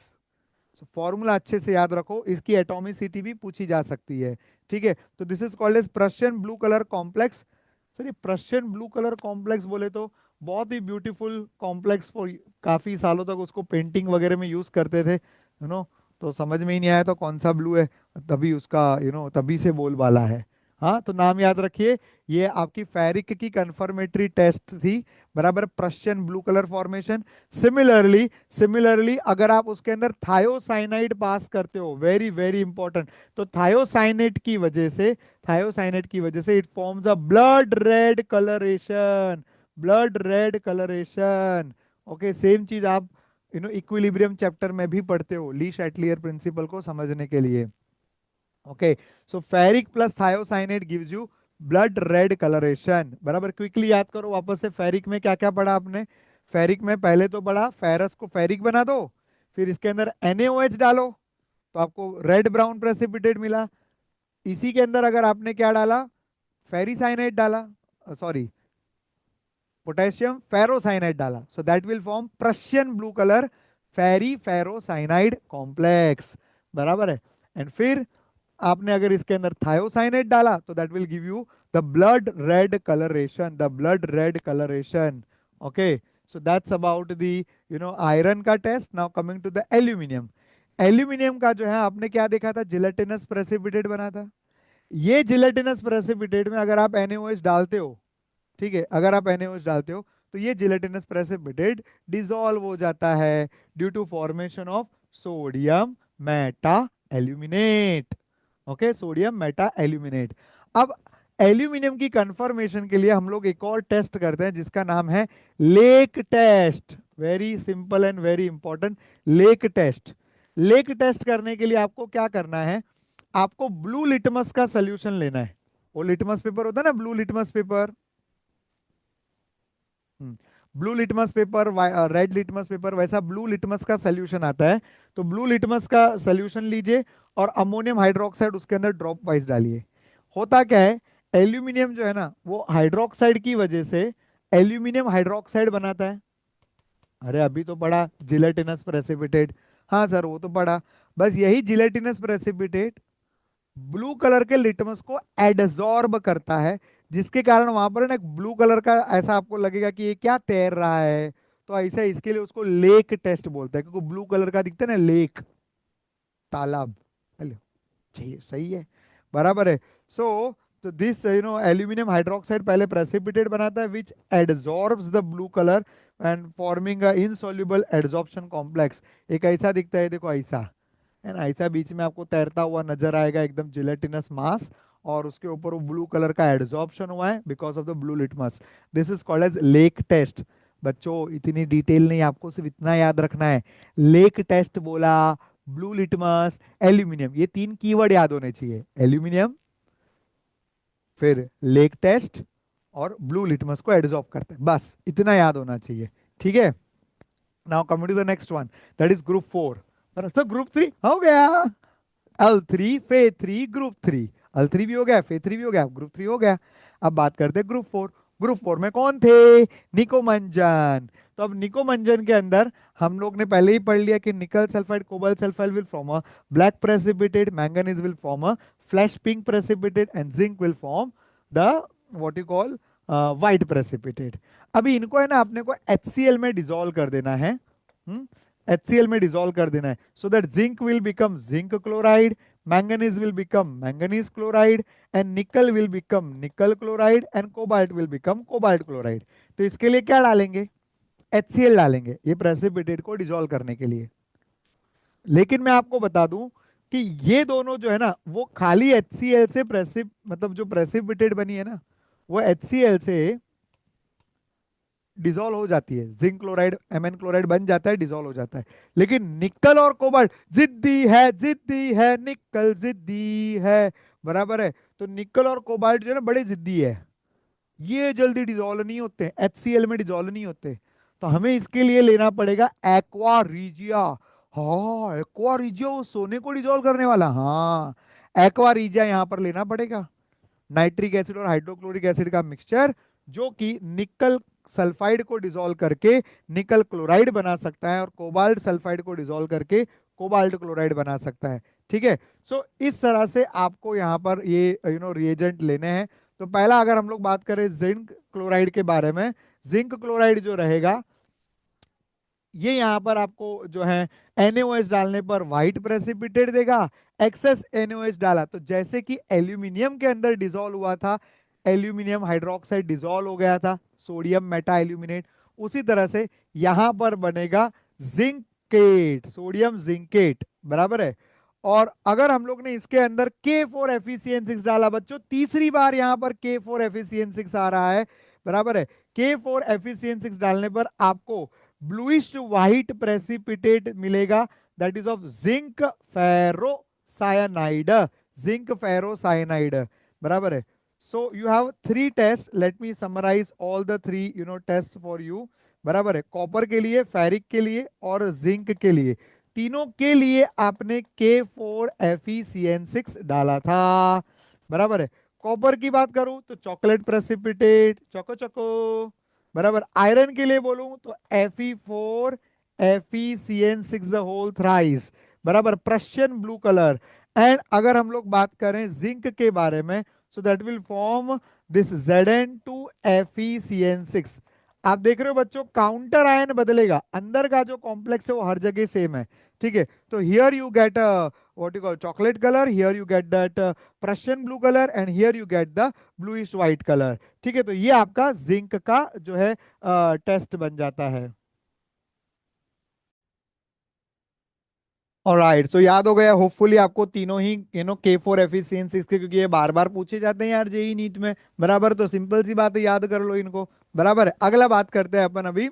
Formula अच्छे से याद रखो, इसकी एटॉमिसिटी भी पूछी जा सकती है। ठीक है, तो this is called as Prussian blue colour complex. Sir ये प्रशियन ब्लू कलर कॉम्प्लेक्स बोले तो बहुत ही ब्यूटीफुल कॉम्प्लेक्स, फॉर काफी सालों तक उसको पेंटिंग वगैरह में यूज करते थे, तो समझ में ही नहीं आया तो कौन सा ब्लू है, तभी उसका तभी से बोलबाला है। हाँ, तो नाम याद रखिए, ये आपकी फेरिक की कंफर्मेटरी टेस्ट थी, बराबर, Prussian blue colour formation. Similarly अगर आप उसके अंदर थायोसाइनाइड पास करते हो, वेरी वेरी इंपॉर्टेंट, तो थायोसाइनेट की वजह से it forms a blood red coloration. Okay, same चीज आप इक्विलिब्रियम चैप्टर में भी पढ़ते हो, ली शैटलियर प्रिंसिपल को समझने के लिए। Okay, so ferric plus thiocyanate gives you blood red colouration. बराबर, क्विकली याद करो वापस से, फेरिक में क्या क्या पढ़ा आपने, फेरिक में पहले तो पढ़ा फेरस को फेरिक बना दो, फिर इसके अंदर NaOH डालो तो आपको रेड ब्राउन प्रेसिपिटेट मिला। इसी के अंदर अगर आपने क्या डाला, फेरिसाइनाइड डाला, सॉरी पोटेशियम फेरोसाइनाइड डाला, so that will form Prussian blue colour ferri ferrocyanide complex. बराबर है, एंड फिर आपने अगर इसके अंदर थायोसाइनेट डाला तो that will give you the blood red coloration. Okay, so that's about the iron का टेस्ट। Now coming to the aluminium. Aluminium का जो है आपने क्या देखा था, जिलेटिनस प्रेसिपिटेट बना था। ये जिलेटिनस प्रेसिपिटेट में अगर आप NaOH डालते हो, ठीक है, अगर आप NaOH डालते हो तो ये जिलेटिनस प्रेसिपिटेट डिसॉल्व हो जाता है due to formation of sodium meta aluminate. Okay, sodium meta aluminate. अब एल्यूमिनियम की कंफर्मेशन के लिए हम लोग एक और टेस्ट करते हैं जिसका नाम है lake test. Very simple and very important, lake test. Lake test करने के लिए आपको क्या करना है, आपको ब्लू लिटमस का सोल्यूशन लेना है। वो लिटमस पेपर होता है ना, blue litmus paper, blue litmus paper, red litmus paper, वैसा ब्लू लिटमस का सोल्यूशन आता है। तो ब्लू लिटमस का सोल्यूशन लीजिए और अमोनियम हाइड्रोक्साइड उसके अंदर ड्रॉप वाइज डालिए। होता क्या है, एल्यूमिनियम जो है ना वो हाइड्रोक्साइड की वजह से एल्यूमिनियम हाइड्रोक्साइड बनाता है। अरे अभी तो पढ़ा जिलेटिनस प्रेसिपिटेट, हाँ सर वो तो पढ़ा। बस यही जिलेटिनस प्रेसिपिटेट ब्लू कलर के लिटमस को एडजॉर्ब करता है, जिसके कारण वहां पर ना एक ब्लू कलर का ऐसा आपको लगेगा कि ये क्या तैर रहा है। तो ऐसा इसके लिए उसको लेक टेस्ट बोलते हैं, क्योंकि ब्लू कलर का दिखता है ना, लेक, तालाब। हेलो, सही सही है, बराबर है। सो तो दिस एल्यूमिनियम हाइड्रोक्साइड पहले प्रेसिपिटेट बनाता है which adsorbs the blue colour and forming a insoluble adsorption complex. एक ऐसा दिखता है, देखो ऐसा है ना, ऐसा बीच में आपको तैरता हुआ नजर आएगा, एकदम जिलेटिनस मास, और उसके ऊपर वो ब्लू कलर का एड्सॉर्प्शन हुआ है because of the blue litmus. This is called as lake test. बच्चों इतनी डिटेल नहीं, आपको सिर्फ इतना याद रखना है, लेक टेस्ट बोला, ब्लू लिटमस, एल्यूमिनियम, ये 3 कीवर्ड याद होने चाहिए, एल्यूमिनियम, फिर लेक टेस्ट, और ब्लू लिटमस को एड्सॉर्ब करता है। बस इतना याद होना चाहिए, ठीक है। Now coming to the next one, that is group 4। तो ग्रुप 3 हो गया, L3 Fe3 ग्रुप 3। L3 भी हो गया, Fe3 भी हो गया, ग्रुप 3 हो गया। अब बात करते हैं ग्रुप 4। ग्रुप 4 में कौन थे? निकोमंजन। तो अब निकोमंजन के अंदर हम लोग ने पहले ही पढ़ लिया कि निकल sulphide cobalt sulphide will form a black precipitate, manganese will form a flash pink precipitate and zinc will form the what you call white precipitate. अभी इनको है ना अपने को HCl में डिसॉल्व कर देना है। HCl में डिसॉल्व कर देना है, so that zinc will become zinc chloride, manganese will become manganese chloride and nickel will become nickel chloride and cobalt will become cobalt chloride। तो इसके लिए क्या डालेंगे? HCl डालेंगे, ये प्रेसिपिटेट को डिसॉल्व करने के लिए। लेकिन मैं आपको बता दूं कि ये दोनों जो है ना वो खाली HCl से प्रेसिप मतलब जो प्रेसिपिटेट बनी है ना वो HCl से डिसॉल्व हो जाती है, जिंक क्लोराइड Mn क्लोराइड बन जाता है, डिसॉल्व हो जाता है। लेकिन निकल और कोबाल्ट जिद्दी है निकल जिद्दी है, बराबर है। तो निकल और कोबाल्ट जो है ना बड़े जिद्दी है, ये जल्दी डिसॉल्व नहीं होते, HCl में डिसॉल्व नहीं होते। तो हमें इसके लिए लेना पड़ेगा एक्वा रिजिया। हाँ एक्वा रिजिया, वो सोने को डिसॉल्व करने वाला, हाँ एक्वा रिजिया यहाँ पर लेना पड़ेगा। नाइट्रिक एसिड और हाइड्रोक्लोरिक एसिड का मिक्सचर जो कि निकल सल्फाइड को डिसॉल्व करके निकल क्लोराइड बना सकता है और कोबाल्ट सल्फाइड को डिसॉल्व करके कोबाल्ट क्लोराइड बना सकता है, ठीक है। सो इस तरह से आपको यहाँ पर ये रिएजेंट लेने हैं। तो पहला अगर हम लोग बात करें जिंक क्लोराइड के बारे में, जिंक क्लोराइड जो रहेगा ये यहाँ पर आपको जो है NaOH डालने पर व्हाइट प्रेसिपिटेट देगा। एक्सेस NaOH डाला तो जैसे कि एल्यूमिनियम के अंदर डिसॉल्व हुआ था, एल्यूमिनियम हाइड्रोक्साइड डिसॉल्व हो गया था सोडियम मेटा एल्यूमिनेट, उसी तरह से यहाँ पर बनेगा जिंकेट, सोडियम जिंकेट, बराबर है। और अगर हम लोग ने इसके अंदर K4FeCN6 डाला बच्चों, तीसरी बार यहाँ पर K4FeCN6 आ रहा है, बराबर है। K4FeCN6 डालने पर आपको ब्लूइश व्हाइट प्रेसिपिटेट मिलेगा, that is of zinc ferrocyanide, zinc ferrocyanide, बराबर है। So you have 3 test, let me summarize all the 3 test for you, बराबर है। कॉपर के लिए, फेरिक के लिए और जिंक के लिए, तीनों के लिए आपने K4FeCN6 डाला था, बराबर है। कॉपर की बात करूं तो चॉकलेट प्रेसिपिटेट, चोको चोको, बराबर। आयरन के लिए बोलूं तो Fe4FeCN6 द होल थ्राइस, बराबर, प्रशियन ब्लू कलर। एंड अगर हम लोग बात करें जिंक के बारे में, सो that will form this Zn2FeCN6। आप देख रहे हो बच्चों काउंटर आयन बदलेगा, अंदर का जो कॉम्प्लेक्स है वो हर जगह सेम है, ठीक है। तो here you get what you call chocolate colour, here you get that Prussian blue colour and here you get the bluish white colour, ठीक है। तो ये आपका जिंक का जो है टेस्ट बन जाता है। ऑलराइट, तो याद हो गया होपफुली आपको तीनों ही K4FeCN6 के, क्योंकि ये बार बार पूछे जाते हैं यार जेई नीट में, बराबर। तो सिंपल सी बात है, याद कर लो इनको, बराबर है। अगला बात करते हैं अपन अभी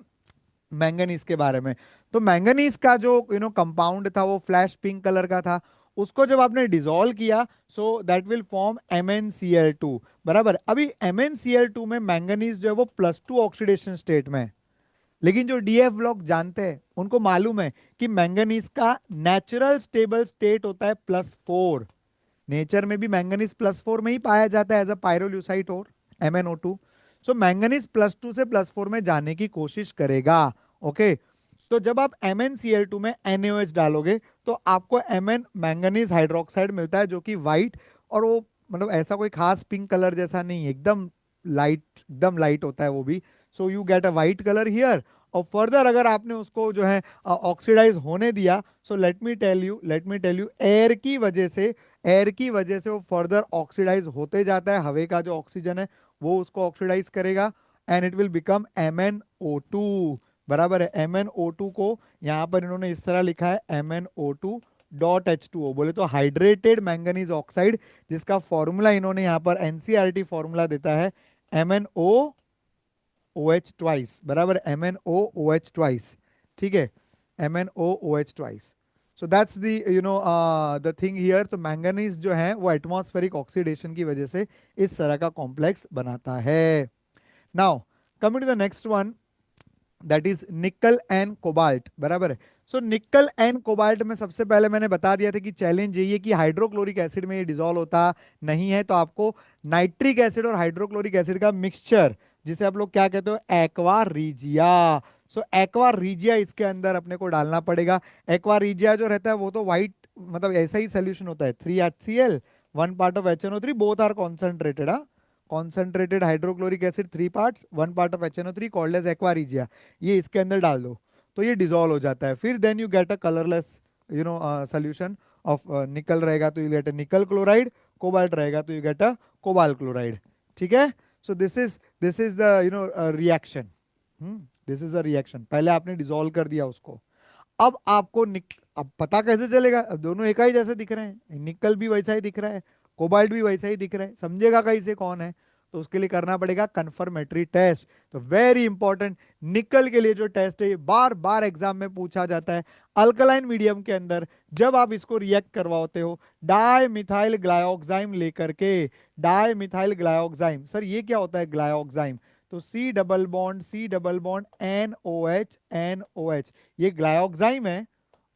मैंगनीज के बारे में। तो मैंगनीज का जो कंपाउंड था वो फ्लैश पिंक कलर का था, उसको जब आपने डिसॉल्व किया सो दैट विल फॉर्म MnCl2, बराबर। अभी MnCl2 में मैंगनीज जो है वो +2 ऑक्सीडेशन स्टेट में है। लेकिन जो डीएफ लोग जानते हैं उनको मालूम है कि मैंगनीज का नेचुरल स्टेबल स्टेट होता है +4। नेचर में भी मैंगनीज +4 में ही पाया जाता है एज अ पायरोल्यूसाइट और MnO2। सो मैंगनीज +2 से +4 में जाने की कोशिश करेगा, ओके। तो जब आप MnCl2 में NaOH डालोगे तो आपको Mn मैंगनीज हाइड्रोक्साइड मिलता है जो कि व्हाइट, और वो मतलब ऐसा कोई खास पिंक कलर जैसा नहीं है, एकदम लाइट होता है वो भी। So you get a white colour here. और फर्दर अगर आपने उसको जो है ऑक्सीडाइज होने दिया, so let me tell you air की वजह से वो फर्दर ऑक्सीडाइज होते जाता है, हवा का जो ऑक्सीजन है वो उसको ऑक्सीडाइज करेगा and it will become MnO2, बराबर है। MnO2 को यहाँ पर इन्होंने इस तरह लिखा है MnO2 .H2O, बोले तो हाइड्रेटेड मैंगनीज ऑक्साइड, जिसका फॉर्मूला इन्होंने यहाँ पर एनसीईआरटी फॉर्मूला देता है MnOOH ट्वाइस, बराबर, MnOOH ट्वाइस, ठीक है, MnOOH twice. So that's the the thing here. तो मैंगनीज जो है वो एटमॉस्फेरिक ऑक्सीडेशन की वजह से इस तरह का कॉम्प्लेक्स बनाता है। Now coming to the next one, that is nickel and cobalt, बराबर है। सो निकल एंड कोबाल्ट में सबसे पहले मैंने बता दिया था कि चैलेंज यही है कि हाइड्रोक्लोरिक एसिड में ये डिसॉल्व होता नहीं है, तो आपको नाइट्रिक एसिड और हाइड्रोक्लोरिक एसिड का मिक्सचर, जिसे आप लोग क्या कहते हो, एक्वा रीजिया। सो एक्वा रीजिया इसके अंदर अपने को डालना पड़ेगा। एक्वा रीजिया जो रहता है वो तो व्हाइट, मतलब ऐसा ही सोल्यूशन होता है, 3HCl 1 part of HNO3, both are concentrated. Concentrated hydrochloric acid 3 parts 1 part of HNO3 called as aqua regia. ये इसके अंदर डाल दो तो ये डिसॉल्व हो जाता है। फिर then you get a colourless solution of nickel रहेगा तो यू गेट अ निकल क्लोराइड, कोबाल्ट रहेगा तो you get a cobalt chloride. ठीक है। So this is the reaction. This is a reaction. पहले आपने डिसॉल्व कर दिया उसको, अब आपको अब पता कैसे चलेगा, अब दोनों एक ही जैसे दिख रहे हैं, निकल भी वैसा ही दिख रहा है, कोबाल्ट भी वैसा ही दिख रहा है, समझेगा कैसे कौन है। तो उसके लिए करना पड़ेगा कंफर्मेटरी टेस्ट। तो वेरी इंपॉर्टेंट, निकल के लिए जो टेस्ट है ये बार बार एग्जाम में पूछा जाता है। अल्कलाइन मीडियम के अंदर जब आप इसको रिएक्ट करवाते हो डाई मिथाइल ग्लाइऑक्साइम लेकर के, डाई मिथाइल ग्लाइऑक्साइम, सर ये क्या होता है ग्लाइऑक्साइम, तो C डबल बॉन्ड NOH, ये ग्लाइऑक्साइम है।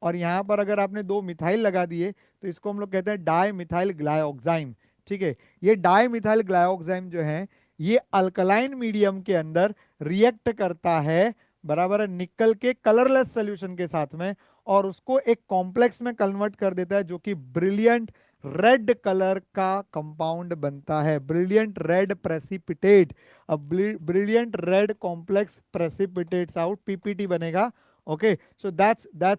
और यहां पर अगर आपने 2 मिथाइल लगा दिए तो इसको हम लोग कहते हैं डाई मिथाइल ग्लाइऑक्साइम। ठीक है। ये डाई मिथाइल ग्लाइऑक्साइम जो है ये अल्कलाइन मीडियम के अंदर रिएक्ट करता है, बराबर है, निकल के कलरलेस सोल्यूशन के साथ में, और उसको एक कॉम्प्लेक्स में कन्वर्ट कर देता है जो कि ब्रिलियंट रेड कलर का कंपाउंड बनता है, ब्रिलियंट रेड प्रेसिपिटेट। अब brilliant red complex precipitates out, PPT बनेगा। Okay, so that's the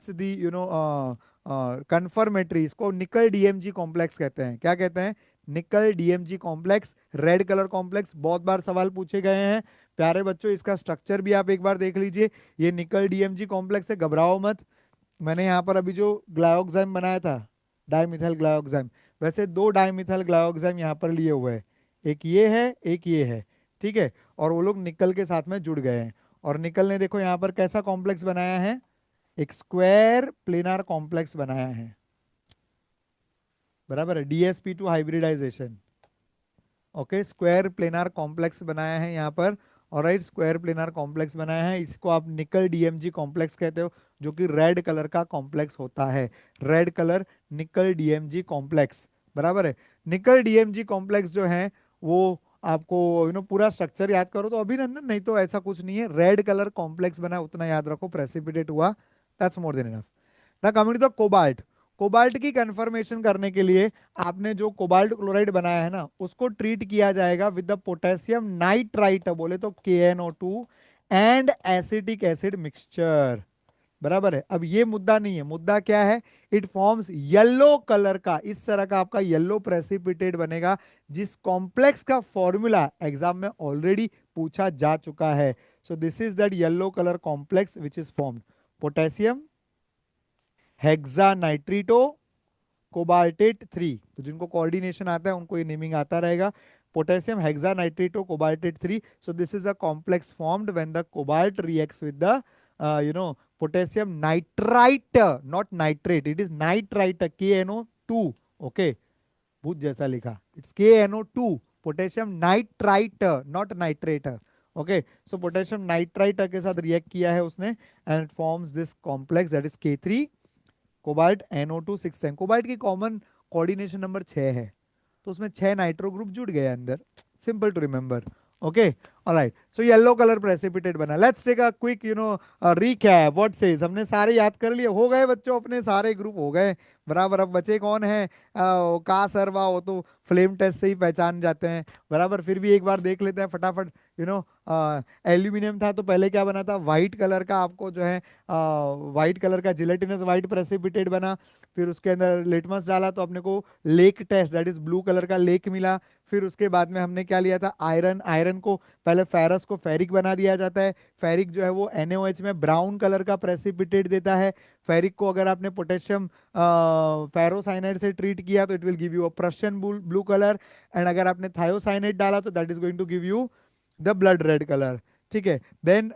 confirmatory. इसको निकल DMG कॉम्प्लेक्स कहते हैं। क्या कहते हैं, निकल DMG complex, red colour complex. बहुत बार सवाल पूछे गए हैं प्यारे बच्चों, इसका स्ट्रक्चर भी आप एक बार देख लीजिए। ये निकल DMG कॉम्प्लेक्स है, घबराओ मत। मैंने यहाँ पर अभी जो ग्लाइऑक्साइम बनाया था, डाइमिथाइल ग्लाइऑक्साइम, वैसे 2 डाइमिथाइल ग्लाइऑक्साइम यहाँ पर लिए हुए हैं, एक ये है एक ये है। ठीक है। और वो लोग निकल के साथ में जुड़ गए हैं, और निकल ने देखो यहाँ पर कैसा कॉम्प्लेक्स बनाया है, एक स्क्वायर प्लेनार कॉम्प्लेक्स बनाया है, बराबर है, DsP2 hybridisation. Okay, square planar complex बनाया है यहाँ पर। और राइट, स्क्वायर प्लेनार कॉम्प्लेक्स बनाया है, इसको आप निकल DMG कॉम्प्लेक्स कहते हो, जो कि रेड कलर का कॉम्प्लेक्स होता है, रेड कलर निकल DMG कॉम्प्लेक्स, बराबर है। निकल DMG कॉम्प्लेक्स जो है वो आपको पूरा स्ट्रक्चर याद करो तो अभिनंदन, नहीं तो ऐसा कुछ नहीं है, रेड कलर कॉम्प्लेक्स बना उतना याद रखो, प्रेसिपिटेट हुआ, that's more than enough. Now coming to the cobalt, cobalt की कंफर्मेशन करने के लिए आपने जो कोबाल्ट क्लोराइड बनाया है ना उसको ट्रीट किया जाएगा विद द पोटेशियम नाइट्राइट, बोले तो KNO2 and acetic acid mixture, बराबर है। अब ये मुद्दा नहीं है, मुद्दा क्या है, इट फॉर्म्स येलो कलर का, इस तरह का आपका येलो प्रेसिपिटेट बनेगा, जिस कॉम्प्लेक्स का फॉर्मूला एग्जाम में ऑलरेडी पूछा जा चुका है। So this is that yellow colour complex which is formed, potassium hexanitrito cobaltate 3, तो जिनको कोऑर्डिनेशन आता है उनको ये नेमिंग आता रहेगा, potassium hexanitrato cobaltate 3। So this is a complex formed when the cobalt reacts with the potassium nitrite, not nitrate, it is nitrite, KNO2। Okay, भूत जैसा लिखा, it's KNO2, potassium nitrite not nitrate. Okay, so potassium nitrite के साथ react किया है उसने, and it forms this complex that is K3 cobalt NO2 6 cobalt की common coordination number 6 है, तो उसमें 6 नाइट्रो ग्रुप जुड़ गए अंदर, simple to remember. Okay, alright, so yellow colour precipitate बना। Let's take a quick recap what says, हमने सारे याद कर लिए, हो गए बच्चों, अपने सारे ग्रुप हो गए, बराबर। अब बचे कौन है, का सरवा, वो तो फ्लेम टेस्ट से ही पहचान जाते हैं, बराबर। फिर भी एक बार देख लेते हैं फटाफट। यू नो एल्यूमिनियम था तो पहले क्या बना था, व्हाइट कलर का, आपको जो है व्हाइट कलर का जिलेटिनस व्हाइट प्रेसिपिटेट बना। फिर उसके अंदर लिटमस डाला तो अपने को lake test, that is blue colour का लेक मिला। फिर उसके बाद में हमने क्या लिया था, आयरन, आयरन को पहले फेरस को फेरिक बना दिया जाता है, फेरिक जो है वो NaOH में ब्राउन कलर का प्रेसिपिटेट देता है। फेरिक को अगर आपने पोटेशियम फेरोसाइनाइड से ट्रीट किया तो it will give you a Prussian blue colour, and अगर आपने थायोसाइनाइड डाला तो that is going to give you the blood red colour. ठीक है। देन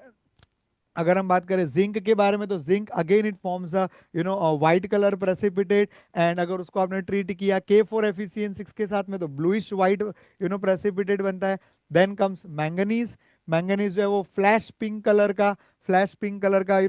अगर हम बात करें जिंक के बारे में तो zinc again it forms white colour precipitate, and अगर उसको आपने ट्रीट किया K4FeCN6 के साथ में तो ब्लूइश व्हाइट प्रेसिपिटेट बनता है। देन कम्स मैंगनीज, मैंगनीज जो है वो फ्लैश पिंक कलर का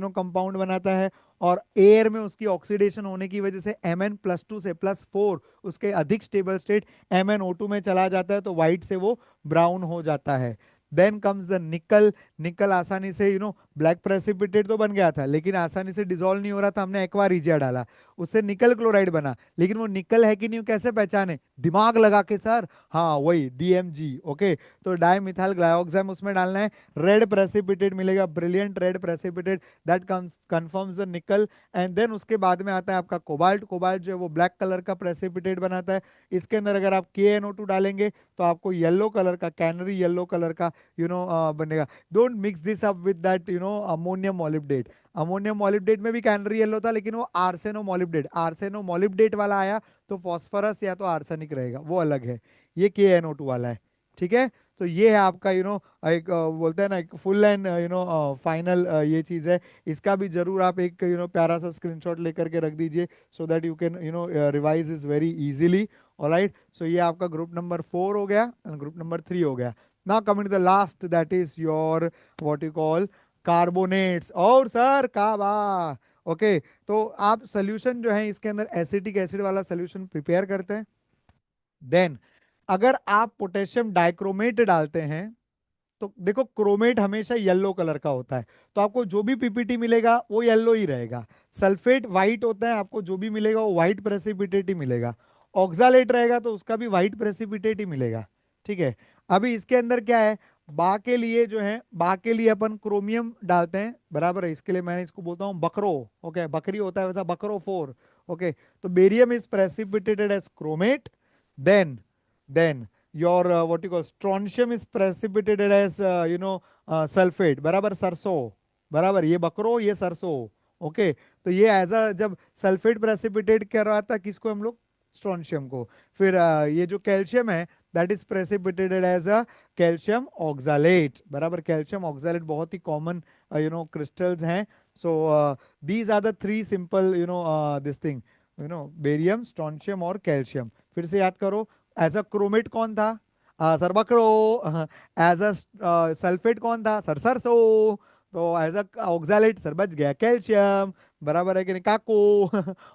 कंपाउंड बनाता है, और एयर में उसकी ऑक्सीडेशन होने की वजह से Mn+2 से +4 उसके अधिक स्टेबल स्टेट MnO2 में चला जाता है, तो व्हाइट से वो ब्राउन हो जाता है। देन कम्स द निकल। निकल आसानी से ब्लैक प्रेसिपिटेट तो बन गया था, लेकिन आसानी से डिसॉल्व नहीं हो रहा था, हमने एक्वा रिजिया डाला, उससे निकल क्लोराइड बना। लेकिन वो निकल है कि नहीं कैसे पहचाने? दिमाग लगा के सर, हाँ वही DMG। ओके, तो डाई मिथाइल ग्लाइऑक्साइड उसमें डालना है, रेड प्रेसिपिटेट मिलेगा, brilliant red precipitate, that confirms the निकल। एंड देन उसके बाद में आता है आपका कोबाल्ट। कोबाल्ट जो है वो ब्लैक कलर का प्रेसिपिटेट बनाता है। इसके अंदर अगर आप KNO2 डालेंगे तो आपको येलो कलर का, कैनरी येलो कलर का बनेगा। Don't mix this up with that ammonium मॉलिब्डेट। Ammonium मॉलिब्डेट में भी कैनरी येलो था, लेकिन वो आर्सेनो मॉलिब्डेट वाला आया तो फॉस्फोरस या तो आर्सेनिक रहेगा, वो अलग है। ये KNO2 वाला है, ठीक है। तो ये है आपका एक बोलते हैं ना, एक फुल एंड फाइनल ये चीज है। इसका भी जरूर आप एक प्यारा सा स्क्रीनशॉट लेकर के रख दीजिए, so that you can revise is very easily. Alright, so ये आपका ग्रुप नंबर 4 हो गया एंड ग्रुप नंबर 3 हो गया। Now coming to the last, that is your what you call carbonates. और सर काबा, ओके, तो आप सोल्यूशन जो है इसके अंदर एसिटिक एसिड वाला सोल्यूशन प्रिपेयर करते हैं। देन अगर आप पोटेशियम डाइक्रोमेट डालते हैं, तो देखो क्रोमेट हमेशा येलो कलर का होता है, तो आपको जो भी पीपीटी मिलेगा वो येलो ही रहेगा। सल्फेट व्हाइट होता है, आपको जो भी मिलेगा वो व्हाइट प्रेसिपिटेट ही मिलेगा। ऑक्सालेट रहेगा तो उसका भी व्हाइट प्रेसिपिटेट ही मिलेगा, ठीक है। अभी इसके अंदर क्या है, बा के लिए जो है, बा के लिए अपन क्रोमियम डालते हैं, बराबर है। इसके लिए मैंने इसको बोलता हूँ बकरो। ओके, बकरी होता है वैसा बकरो 4। ओके, तो barium is precipitated as chromate. Then your what you call strontium is precipitated as sulfate, बराबर, सरसों, बराबर, ये बकरो ये सरसों। ओके, तो ये एज अ जब सल्फेट प्रेसिपिटेट कर रहा था किसको हम लोग, स्ट्रोंशियम को। फिर ये जो कैल्शियम है that is precipitated as a calcium oxalate, बराबर। कैल्शियम ऑक्सालेट बहुत ही कॉमन क्रिस्टल्स हैं। So these are the three simple this thing, barium, strontium और कैल्शियम। फिर से याद करो, एज अ क्रोमेट कौन था, सर बकरो। एज अ सल्फेट कौन था, सर सरसो। तो एज अ ऑक्सालेट सर बच गया कैल्शियम, बराबर है कि नहीं, काको।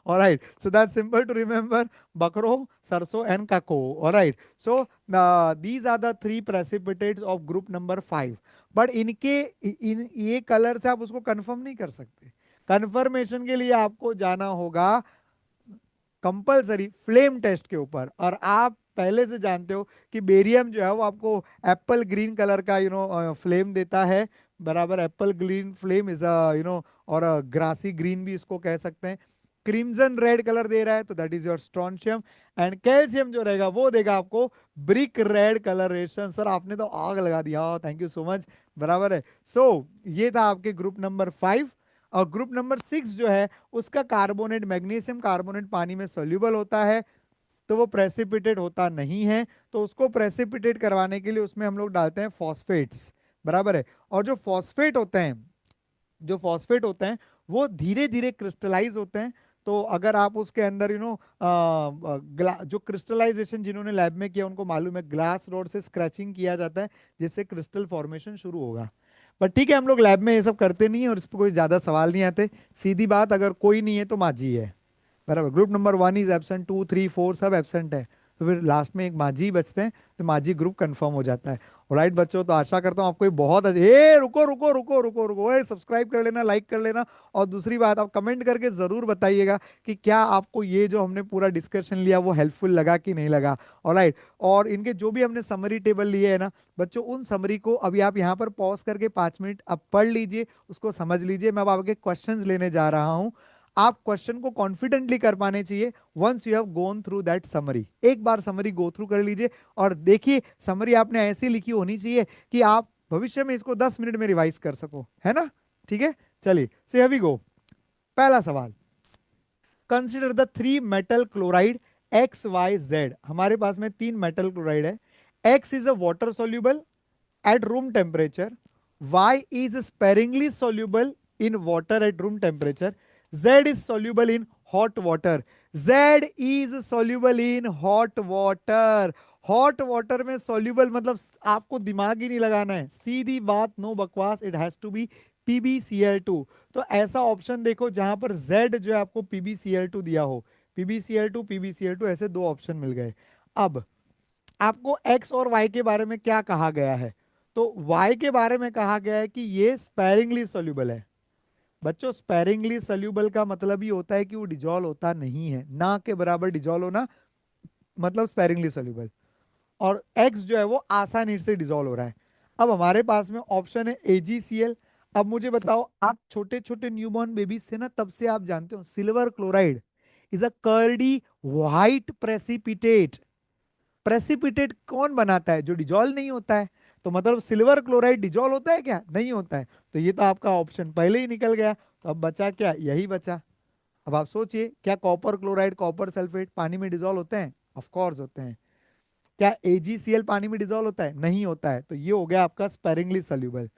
Alright, so that simple to remember, बकरो, सरसो एंड काको। Alright, so these are the three precipitates of group number 5। But इनके ये कलर से आप उसको कंफर्म नहीं कर सकते। कंफर्मेशन के लिए आपको जाना होगा कंपलसरी फ्लेम टेस्ट के ऊपर। और आप पहले से जानते हो कि बेरियम जो है वो आपको एप्पल ग्रीन कलर का फ्लेम देता है, बराबर। एप्पल ग्रीन फ्लेम इज और ग्रासी ग्रीन भी इसको कह सकते हैं। क्रिम्सन रेड कलर दे रहा है तो that is your strontium. And calcium जो रहेगा वो देगा आपको ब्रिक रेड कलरेशन। सर आपने तो आग लगा दिया, थैंक यू सो मच, बराबर है। ये था आपके ग्रुप नंबर 5। और ग्रुप नंबर 6 जो है उसका कार्बोनेट, मैग्नीशियम कार्बोनेट पानी में सोल्यूबल होता है, तो वो प्रेसिपिटेट होता नहीं है। तो उसको प्रेसिपिटेट करवाने के लिए उसमें हम लोग डालते हैं फॉस्फेट्स, बराबर है। और जो फॉस्फेट होते हैं वो धीरे धीरे क्रिस्टलाइज होते हैं। तो अगर आप उसके अंदर जो क्रिस्टलाइजेशन जिन्होंने लैब में किया उनको मालूम है, ग्लास रोड से स्क्रैचिंग किया जाता है जिससे क्रिस्टल फॉर्मेशन शुरू होगा। पर ठीक है, हम लोग लैब में ये सब करते नहीं है और इस पर कोई ज्यादा सवाल नहीं आते। सीधी बात, अगर कोई नहीं है तो माझी है, बराबर। ग्रुप नंबर 1 इज एब्सेंट, 2 3 4 सब एब्सेंट है, तो फिर लास्ट में एक माझी ही बचते हैं, तो माझी ग्रुप कंफर्म हो जाता है। राइट बच्चों, तो आशा करता हूँ आपको ये बहुत रुको रुको रुको रुको रुको, सब्सक्राइब कर लेना, लाइक कर लेना। और दूसरी बात, आप कमेंट करके जरूर बताइएगा कि क्या आपको ये जो हमने पूरा डिस्कशन लिया वो हेल्पफुल लगा कि नहीं लगा। ऑलराइट, और इनके जो भी हमने समरी टेबल लिए है ना बच्चों, उन समरी को अभी आप यहाँ पर पॉज करके 5 मिनट अब पढ़ लीजिए, उसको समझ लीजिए। मैं अब आपके क्वेश्चंस लेने जा रहा हूँ। आप क्वेश्चन को कॉन्फिडेंटली कर पाने चाहिए once you have gone through that summary. एक बार समरी गो थ्रू कर लीजिए और देखिए समरी आपने ऐसी लिखी होनी चाहिए कि आप भविष्य में इसको 10 मिनट में रिवाइज कर सको, है ना। ठीक है, चलिए, सो हियर वी गो। पहला सवाल, consider the three metal chloride XYZ। हमारे पास में 3 मेटल क्लोराइड है। X is a water soluble at room temperature, Y is sparingly soluble in water at room temperature, Z is soluble in hot water. Z is soluble in hot water. Hot water में soluble मतलब आपको दिमाग ही नहीं लगाना है, सीधी बात, no बकवास, it has to B PbCl2। तो ऐसा ऑप्शन देखो जहां पर Z जो है आपको PbCl2 दिया हो, PbCl2 PbCl2 ऐसे दो ऑप्शन मिल गए। अब आपको X और Y के बारे में क्या कहा गया है? तो Y के बारे में कहा गया है कि ये स्पेरिंगली सोल्यूबल है। बच्चों स्पेरिंगली सोल्यूबल का मतलब ही होता है कि वो डिजोल्व होता नहीं है, ना के बराबर डिजोल्व होना मतलब स्पेरिंगली सोल्यूबल। और एक्स जो है वो आसानी से डिजोल्व हो रहा है। अब हमारे पास में ऑप्शन है AgCl। अब मुझे बताओ, आप छोटे छोटे न्यूबॉर्न बेबीज से ना, तब से आप जानते हो silver chloride is a curdy white precipitate. Precipitate कौन बनाता है? जो डिजोल्व नहीं होता है। तो मतलब सिल्वर क्लोराइड डिजोल्व होता है क्या? नहीं होता है। तो ये तो आपका ऑप्शन पहले ही निकल गया। तो अब बचा क्या? यही बचा। अब आप सोचिए, क्या कॉपर क्लोराइड, कॉपर सल्फेट पानी में डिजोल्व होते हैं? ऑफ कोर्स होते हैं। क्या AgCl पानी में डिजोल्व होता है? नहीं होता है। तो ये हो गया आपका स्पेरिंगली सोल्यूबल,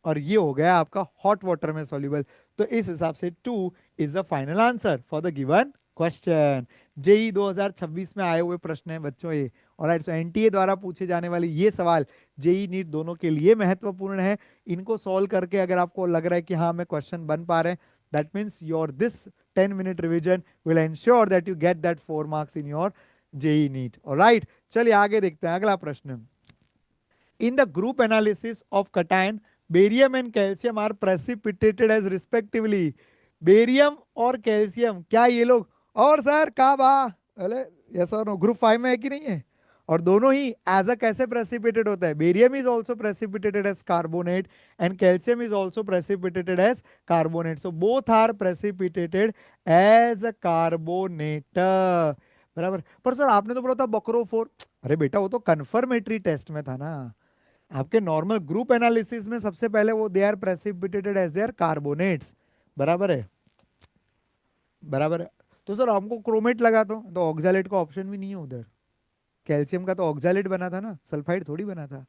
और ये हो गया आपका हॉट वाटर में सोल्यूबल। तो इस हिसाब से 2 is the final answer for the given question. JEE 2026 में आए हुए प्रश्न है बच्चों ये। और NTA द्वारा पूछे जाने वाले ये सवाल जेई नीट दोनों के लिए महत्वपूर्ण है। इनको सॉल्व करके अगर आपको लग रहा है कि हाँ मैं क्वेश्चन बन पा रहे हैं, that means your this 10 minute revision will ensure that you get that 4 marks in your JEE NEET. Alright, चलिए आगे देखते हैं अगला प्रश्न। In the group analysis of cation, barium and calcium are precipitated as respectively. Barium और calcium, क्या ये लोग, और सर का बा, अरे यस और नो, ग्रुप 5 में है कि नहीं है? और दोनों ही एज अ कैसे प्रेसिपिटेट होता है? Barium is also precipitated as carbonate and calcium is also precipitated as carbonate. So both are precipitated as a carbonate. बराबर। पर सर आपने तो बोला था बकरो 4। अरे बेटा वो तो कंफर्मेटरी टेस्ट में था ना। आपके नॉर्मल ग्रुप एनालिसिस में सबसे पहले वो they are precipitated as their carbonates. बराबर है, बराबर है। तो सर हमको क्रोमेट लगा तो ऑक्सैलेट का ऑप्शन भी नहीं है उधर। कैल्शियम का तो ऑक्सैलेट बना था ना, सल्फाइड थोड़ी बना था।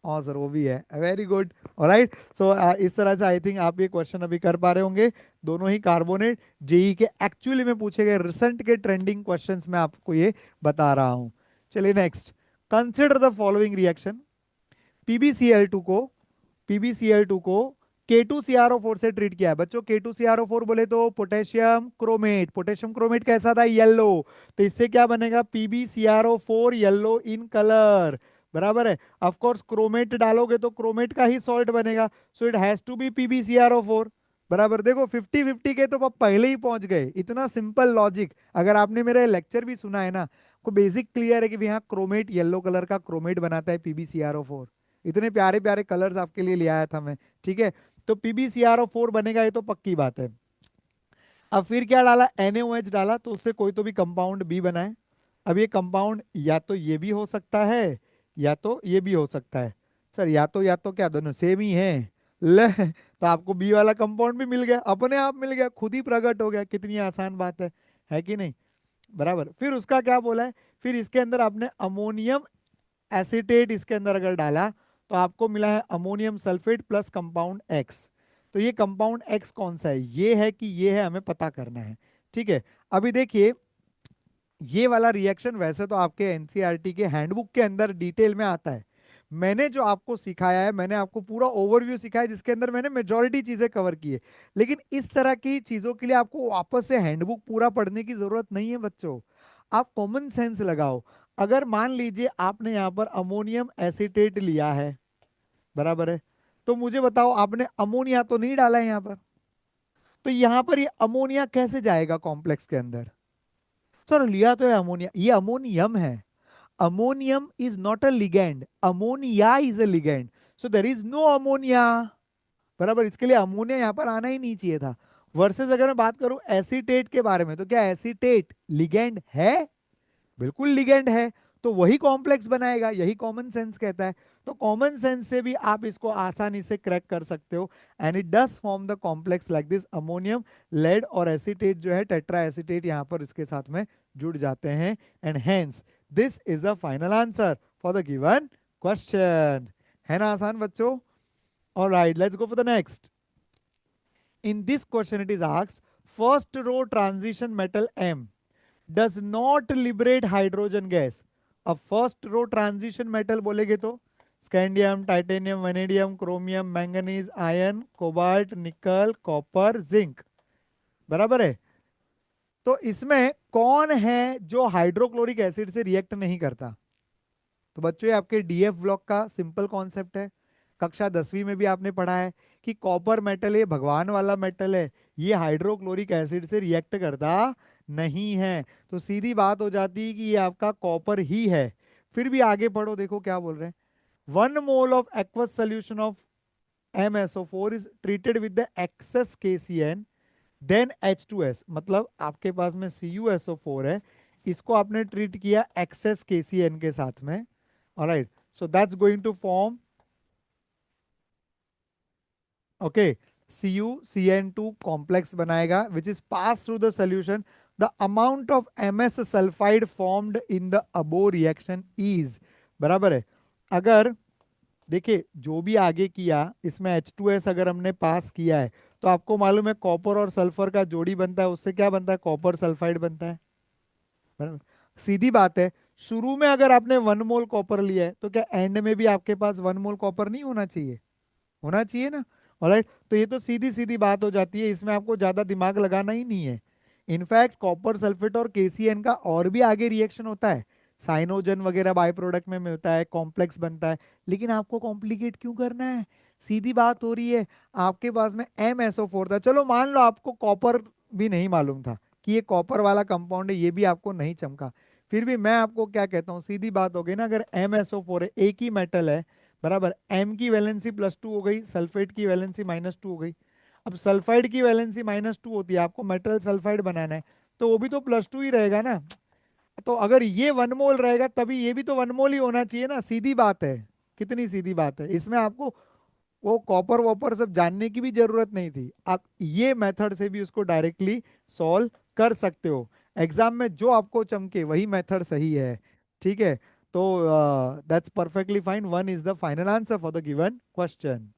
हाँ सर वो भी है, वेरी गुड। ऑलराइट, सो इस तरह से आई थिंक आप ये क्वेश्चन अभी कर पा रहे होंगे। दोनों ही कार्बोनेट जेई के एक्चुअली में पूछे गए रिसेंट के ट्रेंडिंग क्वेश्चंस में आपको ये बता रहा हूं। चलिए next, consider the following reaction. PBCL two को पीबीसीएल टू को K2CrO4 से ट्रीट किया है। बच्चों K2CrO4 बोले तो पोटेशियम क्रोमेट, पोटेशियम क्रोमेट कैसा था? येलो। तो इससे क्या बनेगा? PbCrO4 yellow in colour. बराबर है। ऑफ कोर्स क्रोमेट डालोगे तो क्रोमेट का ही सॉल्ट बनेगा, so it has to be PbCrO4। बराबर। देखो 50-50 के तो आप पहले ही पहुंच गए, इतना सिंपल लॉजिक। अगर आपने मेरे लेक्चर भी सुना है ना, को बेसिक क्लियर है कि यहाँ क्रोमेट येलो कलर का क्रोमेट बनाता है PbCrO4। इतने प्यारे प्यारे कलर्स आपके लिए ले आया था मैं। ठीक है, तो PbCrO4 बनेगा, ये तो पक्की बात है। अब फिर क्या डाला? NaOH डाला, तो उससे कोई तो भी कंपाउंड बी बना है। अब ये कंपाउंड या तो ये भी हो सकता है या तो ये भी हो सकता है। सर या तो क्या दोनों सेम ही है? ले, तो आपको बी वाला कंपाउंड भी मिल गया, अपने आप मिल गया, खुद ही प्रकट हो गया। कितनी आसान बात है कि नहीं? बराबर। फिर उसका क्या बोला है? फिर इसके अंदर आपने अमोनियम एसीटेट इसके अंदर अगर डाला, तो आपको मिला है ammonium sulphate plus compound x. तो ये कंपाउंड एक्स कौन सा है? ये है कि ये है, हमें पता करना है। ठीक है, अभी देखिए, ये वाला रिएक्शन वैसे तो आपके एनसीईआरटी के हैंडबुक के अंदर डिटेल में आता है। मैंने जो आपको सिखाया है, मैंने आपको पूरा ओवरव्यू सिखाया जिसके अंदर मैंने मेजॉरिटी चीजें कवर की है। लेकिन इस तरह की चीजों के लिए आपको वापस से हैंडबुक पूरा पढ़ने की जरूरत नहीं है बच्चों। आप कॉमन सेंस लगाओ। अगर मान लीजिए आपने यहाँ पर अमोनियम एसीटेट लिया है, बराबर है, तो मुझे बताओ आपने अमोनिया तो नहीं डाला है यहाँ पर। तो यहाँ पर ये अमोनिया कैसे जाएगा कॉम्प्लेक्स के अंदर? सर लिया तो है अमोनिया, ये अमोनियम है। Ammonium is not a ligand, ammonia is a ligand, so there is no ammonia. बराबर, इसके लिए अमोनिया यहाँ पर आना ही नहीं चाहिए था। वर्सेस अगर मैं बात करूं एसीटेट के बारे में, तो क्या एसीटेट लिगेंड है? बिल्कुल लिगेंड है। तो वही कॉम्प्लेक्स बनाएगा, यही कॉमन सेंस कहता है। तो कॉमन सेंस से भी आप इसको आसानी से क्रैक कर सकते हो। And it does form the complex like this. Ammonium lead और एसीटेट जो है टेट्रा एसीटेट यहाँ पर इसके साथ में जुड़ जाते हैं। And hence this is the final answer for the given question. है ना आसान बच्चों? Alright, let's go for the next. In this question, it is asked, first row transition metal M does not liberate hydrogen gas. अब first row transition metal बोलेगे तो scandium, titanium, vanadium, chromium, manganese, iron, cobalt, निकल, copper, zinc. बराबर है। तो इसमें कौन है जो हाइड्रोक्लोरिक एसिड से रिएक्ट नहीं करता? तो बच्चों ये आपके डीएफ ब्लॉक का सिंपल कॉन्सेप्ट है। कक्षा 10वीं में भी आपने पढ़ा है कि कॉपर मेटल ये भगवान वाला मेटल है, ये हाइड्रोक्लोरिक एसिड से रिएक्ट करता नहीं है। तो सीधी बात हो जाती है कि ये आपका कॉपर ही है। फिर भी आगे पढ़ो, देखो क्या बोल रहे हैं। 1 mole of aqueous solution of MSO4 is treated with the excess KCN then H2S। मतलब आपके पास में CuSO4 है, इसको आपने ट्रीट किया एक्सेस KCN के साथ में। Alright, so that's going to form, okay, CuCN2 complex बनाएगा which is pass through the solution. The amount of MS sulphide formed in the above reaction is, बराबर है। अगर देखिए जो भी आगे किया इसमें H2S अगर हमने पास किया है तो आपको मालूम है कॉपर और सल्फर का जोड़ी बनता है, उससे क्या बनता है? कॉपर सल्फाइड बनता है। बराबर? सीधी बात है, शुरू में अगर आपने 1 मोल कॉपर लिया है तो क्या एंड में भी आपके पास 1 मोल कॉपर नहीं होना चाहिए? होना चाहिए ना। ऑलराइट, तो ये तो सीधी सीधी बात हो जाती है, इसमें आपको ज्यादा दिमाग लगाना ही नहीं है। इनफैक्ट कॉपर सल्फेट और KCN का और भी आगे रिएक्शन होता है, साइनोजन वगैरह बाय प्रोडक्ट में मिलता है, कॉम्प्लेक्स बनता है। लेकिन आपको कॉम्प्लिकेट क्यों करना है? सीधी बात हो रही है। आपके पास में MSO4 था, चलो मान लो आपको कॉपर भी नहीं मालूम था कि ये कॉपर वाला कंपाउंड है, ये भी आपको नहीं चमका। फिर भी मैं आपको क्या कहता हूँ, सीधी बात हो गई ना, अगर MSO4 है, एक ही मेटल है, बराबर, M की वैलेंसी +2 हो गई, सल्फेट की वैलेंसी -2 हो गई। अब सल्फाइड की वैलेंसी -2 होती है, आपको मेटल सल्फाइड बनाना है, तो वो भी तो +2 ही रहेगा ना। तो अगर ये 1 मोल रहेगा तभी ये भी तो 1 मोल ही होना चाहिए ना। सीधी बात है, कितनी सीधी बात है। इसमें आपको वो कॉपर वॉपर सब जानने की भी जरूरत नहीं थी, आप ये मेथड से भी उसको डायरेक्टली सॉल्व कर सकते हो। एग्जाम में जो आपको चमके वही मेथड सही है, ठीक है। तो that's perfectly fine, 1 is the final answer for the given question.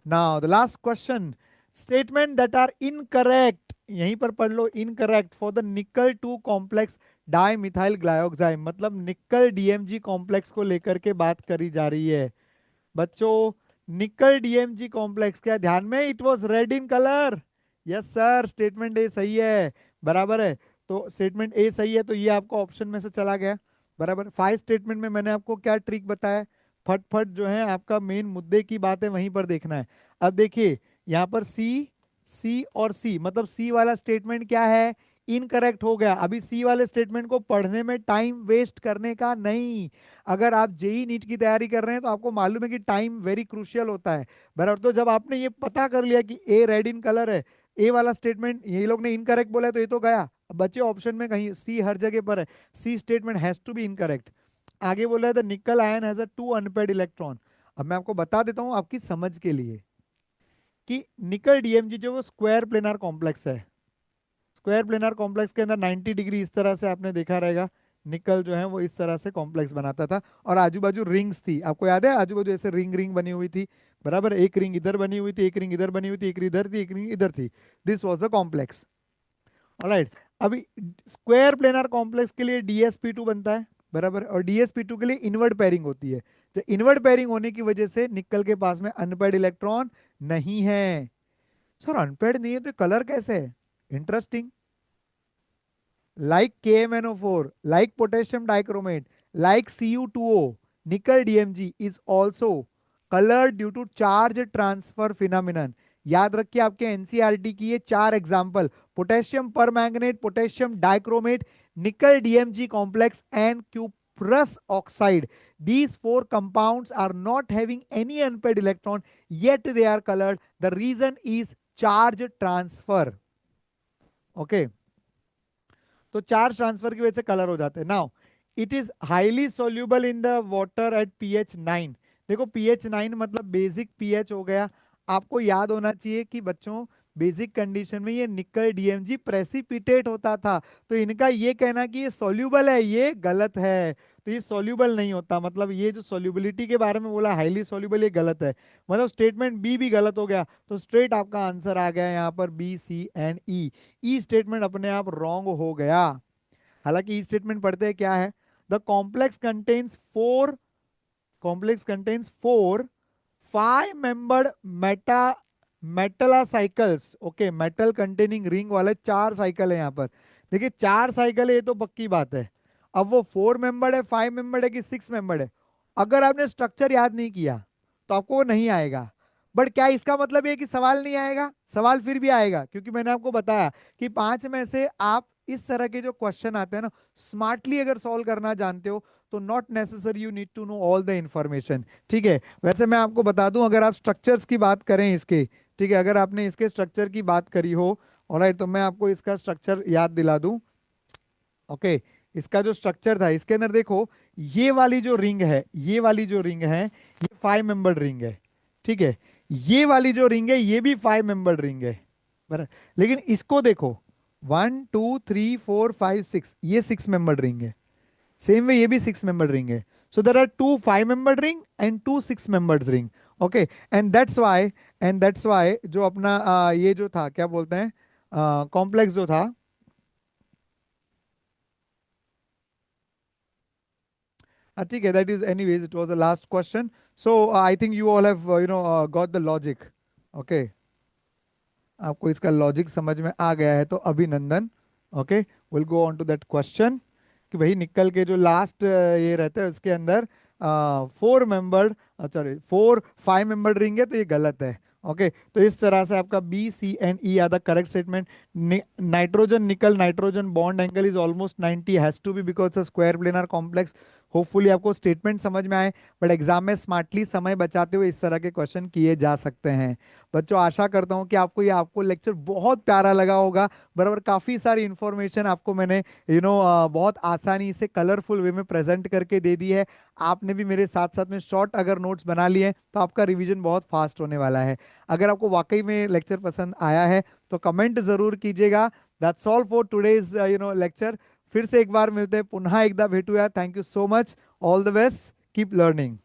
Now the last question, statement that are incorrect, यहीं पर पढ़ लो, इनकरेक्ट फॉर द निकल 2 कॉम्प्लेक्स डाई मिथाइल ग्लाइकोजाइम। मतलब निकल DMG कॉम्प्लेक्स को लेकर के बात करी जा रही है बच्चों। निकल DMG कॉम्प्लेक्स, क्या ध्यान में? It was red in colour. Yes sir, statement A सही है, बराबर है। तो स्टेटमेंट ए सही है, तो ये आपको ऑप्शन में से चला गया, बराबर। 5 स्टेटमेंट में मैंने आपको क्या ट्रिक बताया, फटफट जो है आपका मेन मुद्दे की बात है वहीं पर देखना है। अब देखिए यहाँ पर सी और सी, मतलब सी वाला स्टेटमेंट क्या है? इनकरेक्ट हो गया। अभी सी वाले स्टेटमेंट को पढ़ने में टाइम वेस्ट करने का नहीं। अगर आप जेई नीट की तैयारी कर रहे हैं तो आपको मालूम है कि टाइम वेरी क्रूशियल होता है, बराबर। तो जब आपने ये पता कर लिया कि ए रेड इन कलर है, ए वाला स्टेटमेंट ये लोग ने इनकरेक्ट बोला है, तो ये तो गया। अब बच्चे ऑप्शन में कहीं सी हर जगह पर है, C statement has to be incorrect. आगे बोला है the nickel ion has a 2 unpaired electron. अब मैं आपको बता देता हूं आपकी समझ के लिए कि निकल DMG जो वो स्क्वायर प्लेनर कॉम्प्लेक्स है। स्क्वायर प्लेनर कॉम्प्लेक्स के अंदर 90 डिग्री इस तरह से आपने देखा रहेगा, निकल जो है वो इस तरह से कॉम्प्लेक्स बनाता था, और आजू बाजू रिंग्स थी, आपको याद है? आजू बाजू ऐसे रिंग रिंग बनी हुई थी, बराबर। एक रिंग इधर बनी हुई थी, एक रिंग इधर बनी हुई थी, एक रिंग इधर थी, एक रिंग इधर थी। This was a complex, alright. अभी स्क्वायर प्लेनर कॉम्प्लेक्स के लिए DsP2 बनता है, बराबर, और DsP2 के लिए इनवर्ट पेयरिंग होती है। तो इनवर्ट पेयरिंग होने की वजह से निकल के पास में अनपेयर्ड इलेक्ट्रॉन नहीं है। सर अनपेयर्ड नहीं है तो कलर कैसे है? Interesting. like KMnO4, like potassium dichromate, like Cu2O, nickel DMG is also colored due to charge transfer phenomenon। याद रखिए आपके एनसीईआरटी की ये 4 example, potassium permanganate, potassium dichromate, निकल DMG complex and cuprous oxide, these 4 compounds are not having any unpaired electron, yet they are colored. The reason is charge transfer, okay। तो charge transfer की वजह से colour हो जाते हैं। Now it is highly soluble in the water at pH 9। देखो pH 9 मतलब basic pH हो गया। आपको याद होना चाहिए कि बच्चों बेसिक कंडीशन में ये निकल DMG प्रेसिपिटेट होता था, तो इनका ये कहना कि ये सोल्यूबल है ये गलत है। तो ये सोल्यूबल नहीं होता, मतलब ये जो सोल्यूबिलिटी के बारे में बोला हाईली सोल्यूबल, ये गलत है। मतलब स्टेटमेंट बी भी गलत हो गया, तो स्ट्रेट आपका आंसर आ गया यहाँ पर B, C and E. E statement अपने आप रॉन्ग हो गया। हालांकि ई स्टेटमेंट पढ़ते हैं क्या है, the complex contains four five membered metallacycles. Okay, metal containing ring वाले चार साइकिल है यहाँ पर। देखिए चार साइकिल है, ये तो पक्की बात है। अब वो 4 मेंबर्ड है, 5 मेंबर्ड है कि 6 मेंबर्ड है, अगर आपने स्ट्रक्चर याद नहीं किया तो आपको वो नहीं आएगा। बट क्या इसका मतलब ये कि सवाल नहीं आएगा? सवाल फिर भी आएगा, क्योंकि मैंने आपको बताया कि 5 में से आप इस तरह के जो क्वेश्चन आते हैं ना, स्मार्टली अगर सॉल्व करना जानते हो तो not necessary you need to know all the information. ठीक है, वैसे मैं आपको बता दूं, अगर आप स्ट्रक्चर्स की बात करें इसके, ठीक है, अगर आपने इसके स्ट्रक्चर की बात करी हो, ऑलराइट, तो मैं आपको इसका स्ट्रक्चर याद दिला दूं। ओके, इसका जो स्ट्रक्चर था, इसके अंदर देखो, ये वाली जो रिंग है, ये वाली जो रिंग है, ये 5 मेंबर्ड रिंग है। ठीक है, ये वाली जो रिंग है ये भी 5 मेंबर्ड रिंग है, बराबर। लेकिन इसको देखो, 1 2 3 4 5 6, ये 6 मेंबर्ड रिंग है। सेम वे ये भी 6 मेंबर्ड रिंग है। So there are 2 5 membered ring and 2 6 membered ring. Okay, and that's why जो अपना ये जो था, क्या बोलते हैं, कॉम्प्लेक्स जो था, ठीक है, that is anyways it was the last question. So I think you all have got the logic. Okay, आपको इसका लॉजिक समझ में आ गया है तो अभिनंदन। Okay, will go on to that question कि भाई निकल के जो लास्ट ये रहता है उसके अंदर 4 मेंबर्ड, सॉरी 4 5 मेंबर्ड रिंग है, तो ये गलत है। ओके, तो इस तरह से आपका B C and E are the correct statement. Nitrogen nickel nitrogen bond angle is almost 90, has to be because square planar complex. Hopefully आपको स्टेटमेंट समझ में आए, बट एग्जाम में स्मार्टली समय बचाते हुए इस तरह के क्वेश्चन किए जा सकते हैं। बच्चों, आशा करता हूँ कि आपको लेक्चर बहुत प्यारा लगा होगा। बराबर, काफी सारी इंफॉर्मेशन आपको मैंने बहुत आसानी से कलरफुल वे में प्रेजेंट करके दे दी है। आपने भी मेरे साथ साथ में शॉर्ट अगर नोट्स बना लिए हैं तो आपका रिवीजन बहुत फास्ट होने वाला है। अगर आपको वाकई में लेक्चर पसंद आया है तो कमेंट जरूर कीजिएगा। That's all for today's lecture. फिर से एक बार मिलते हैं, पुनः एकदा भेटूया। Thank you so much, all the best, keep learning.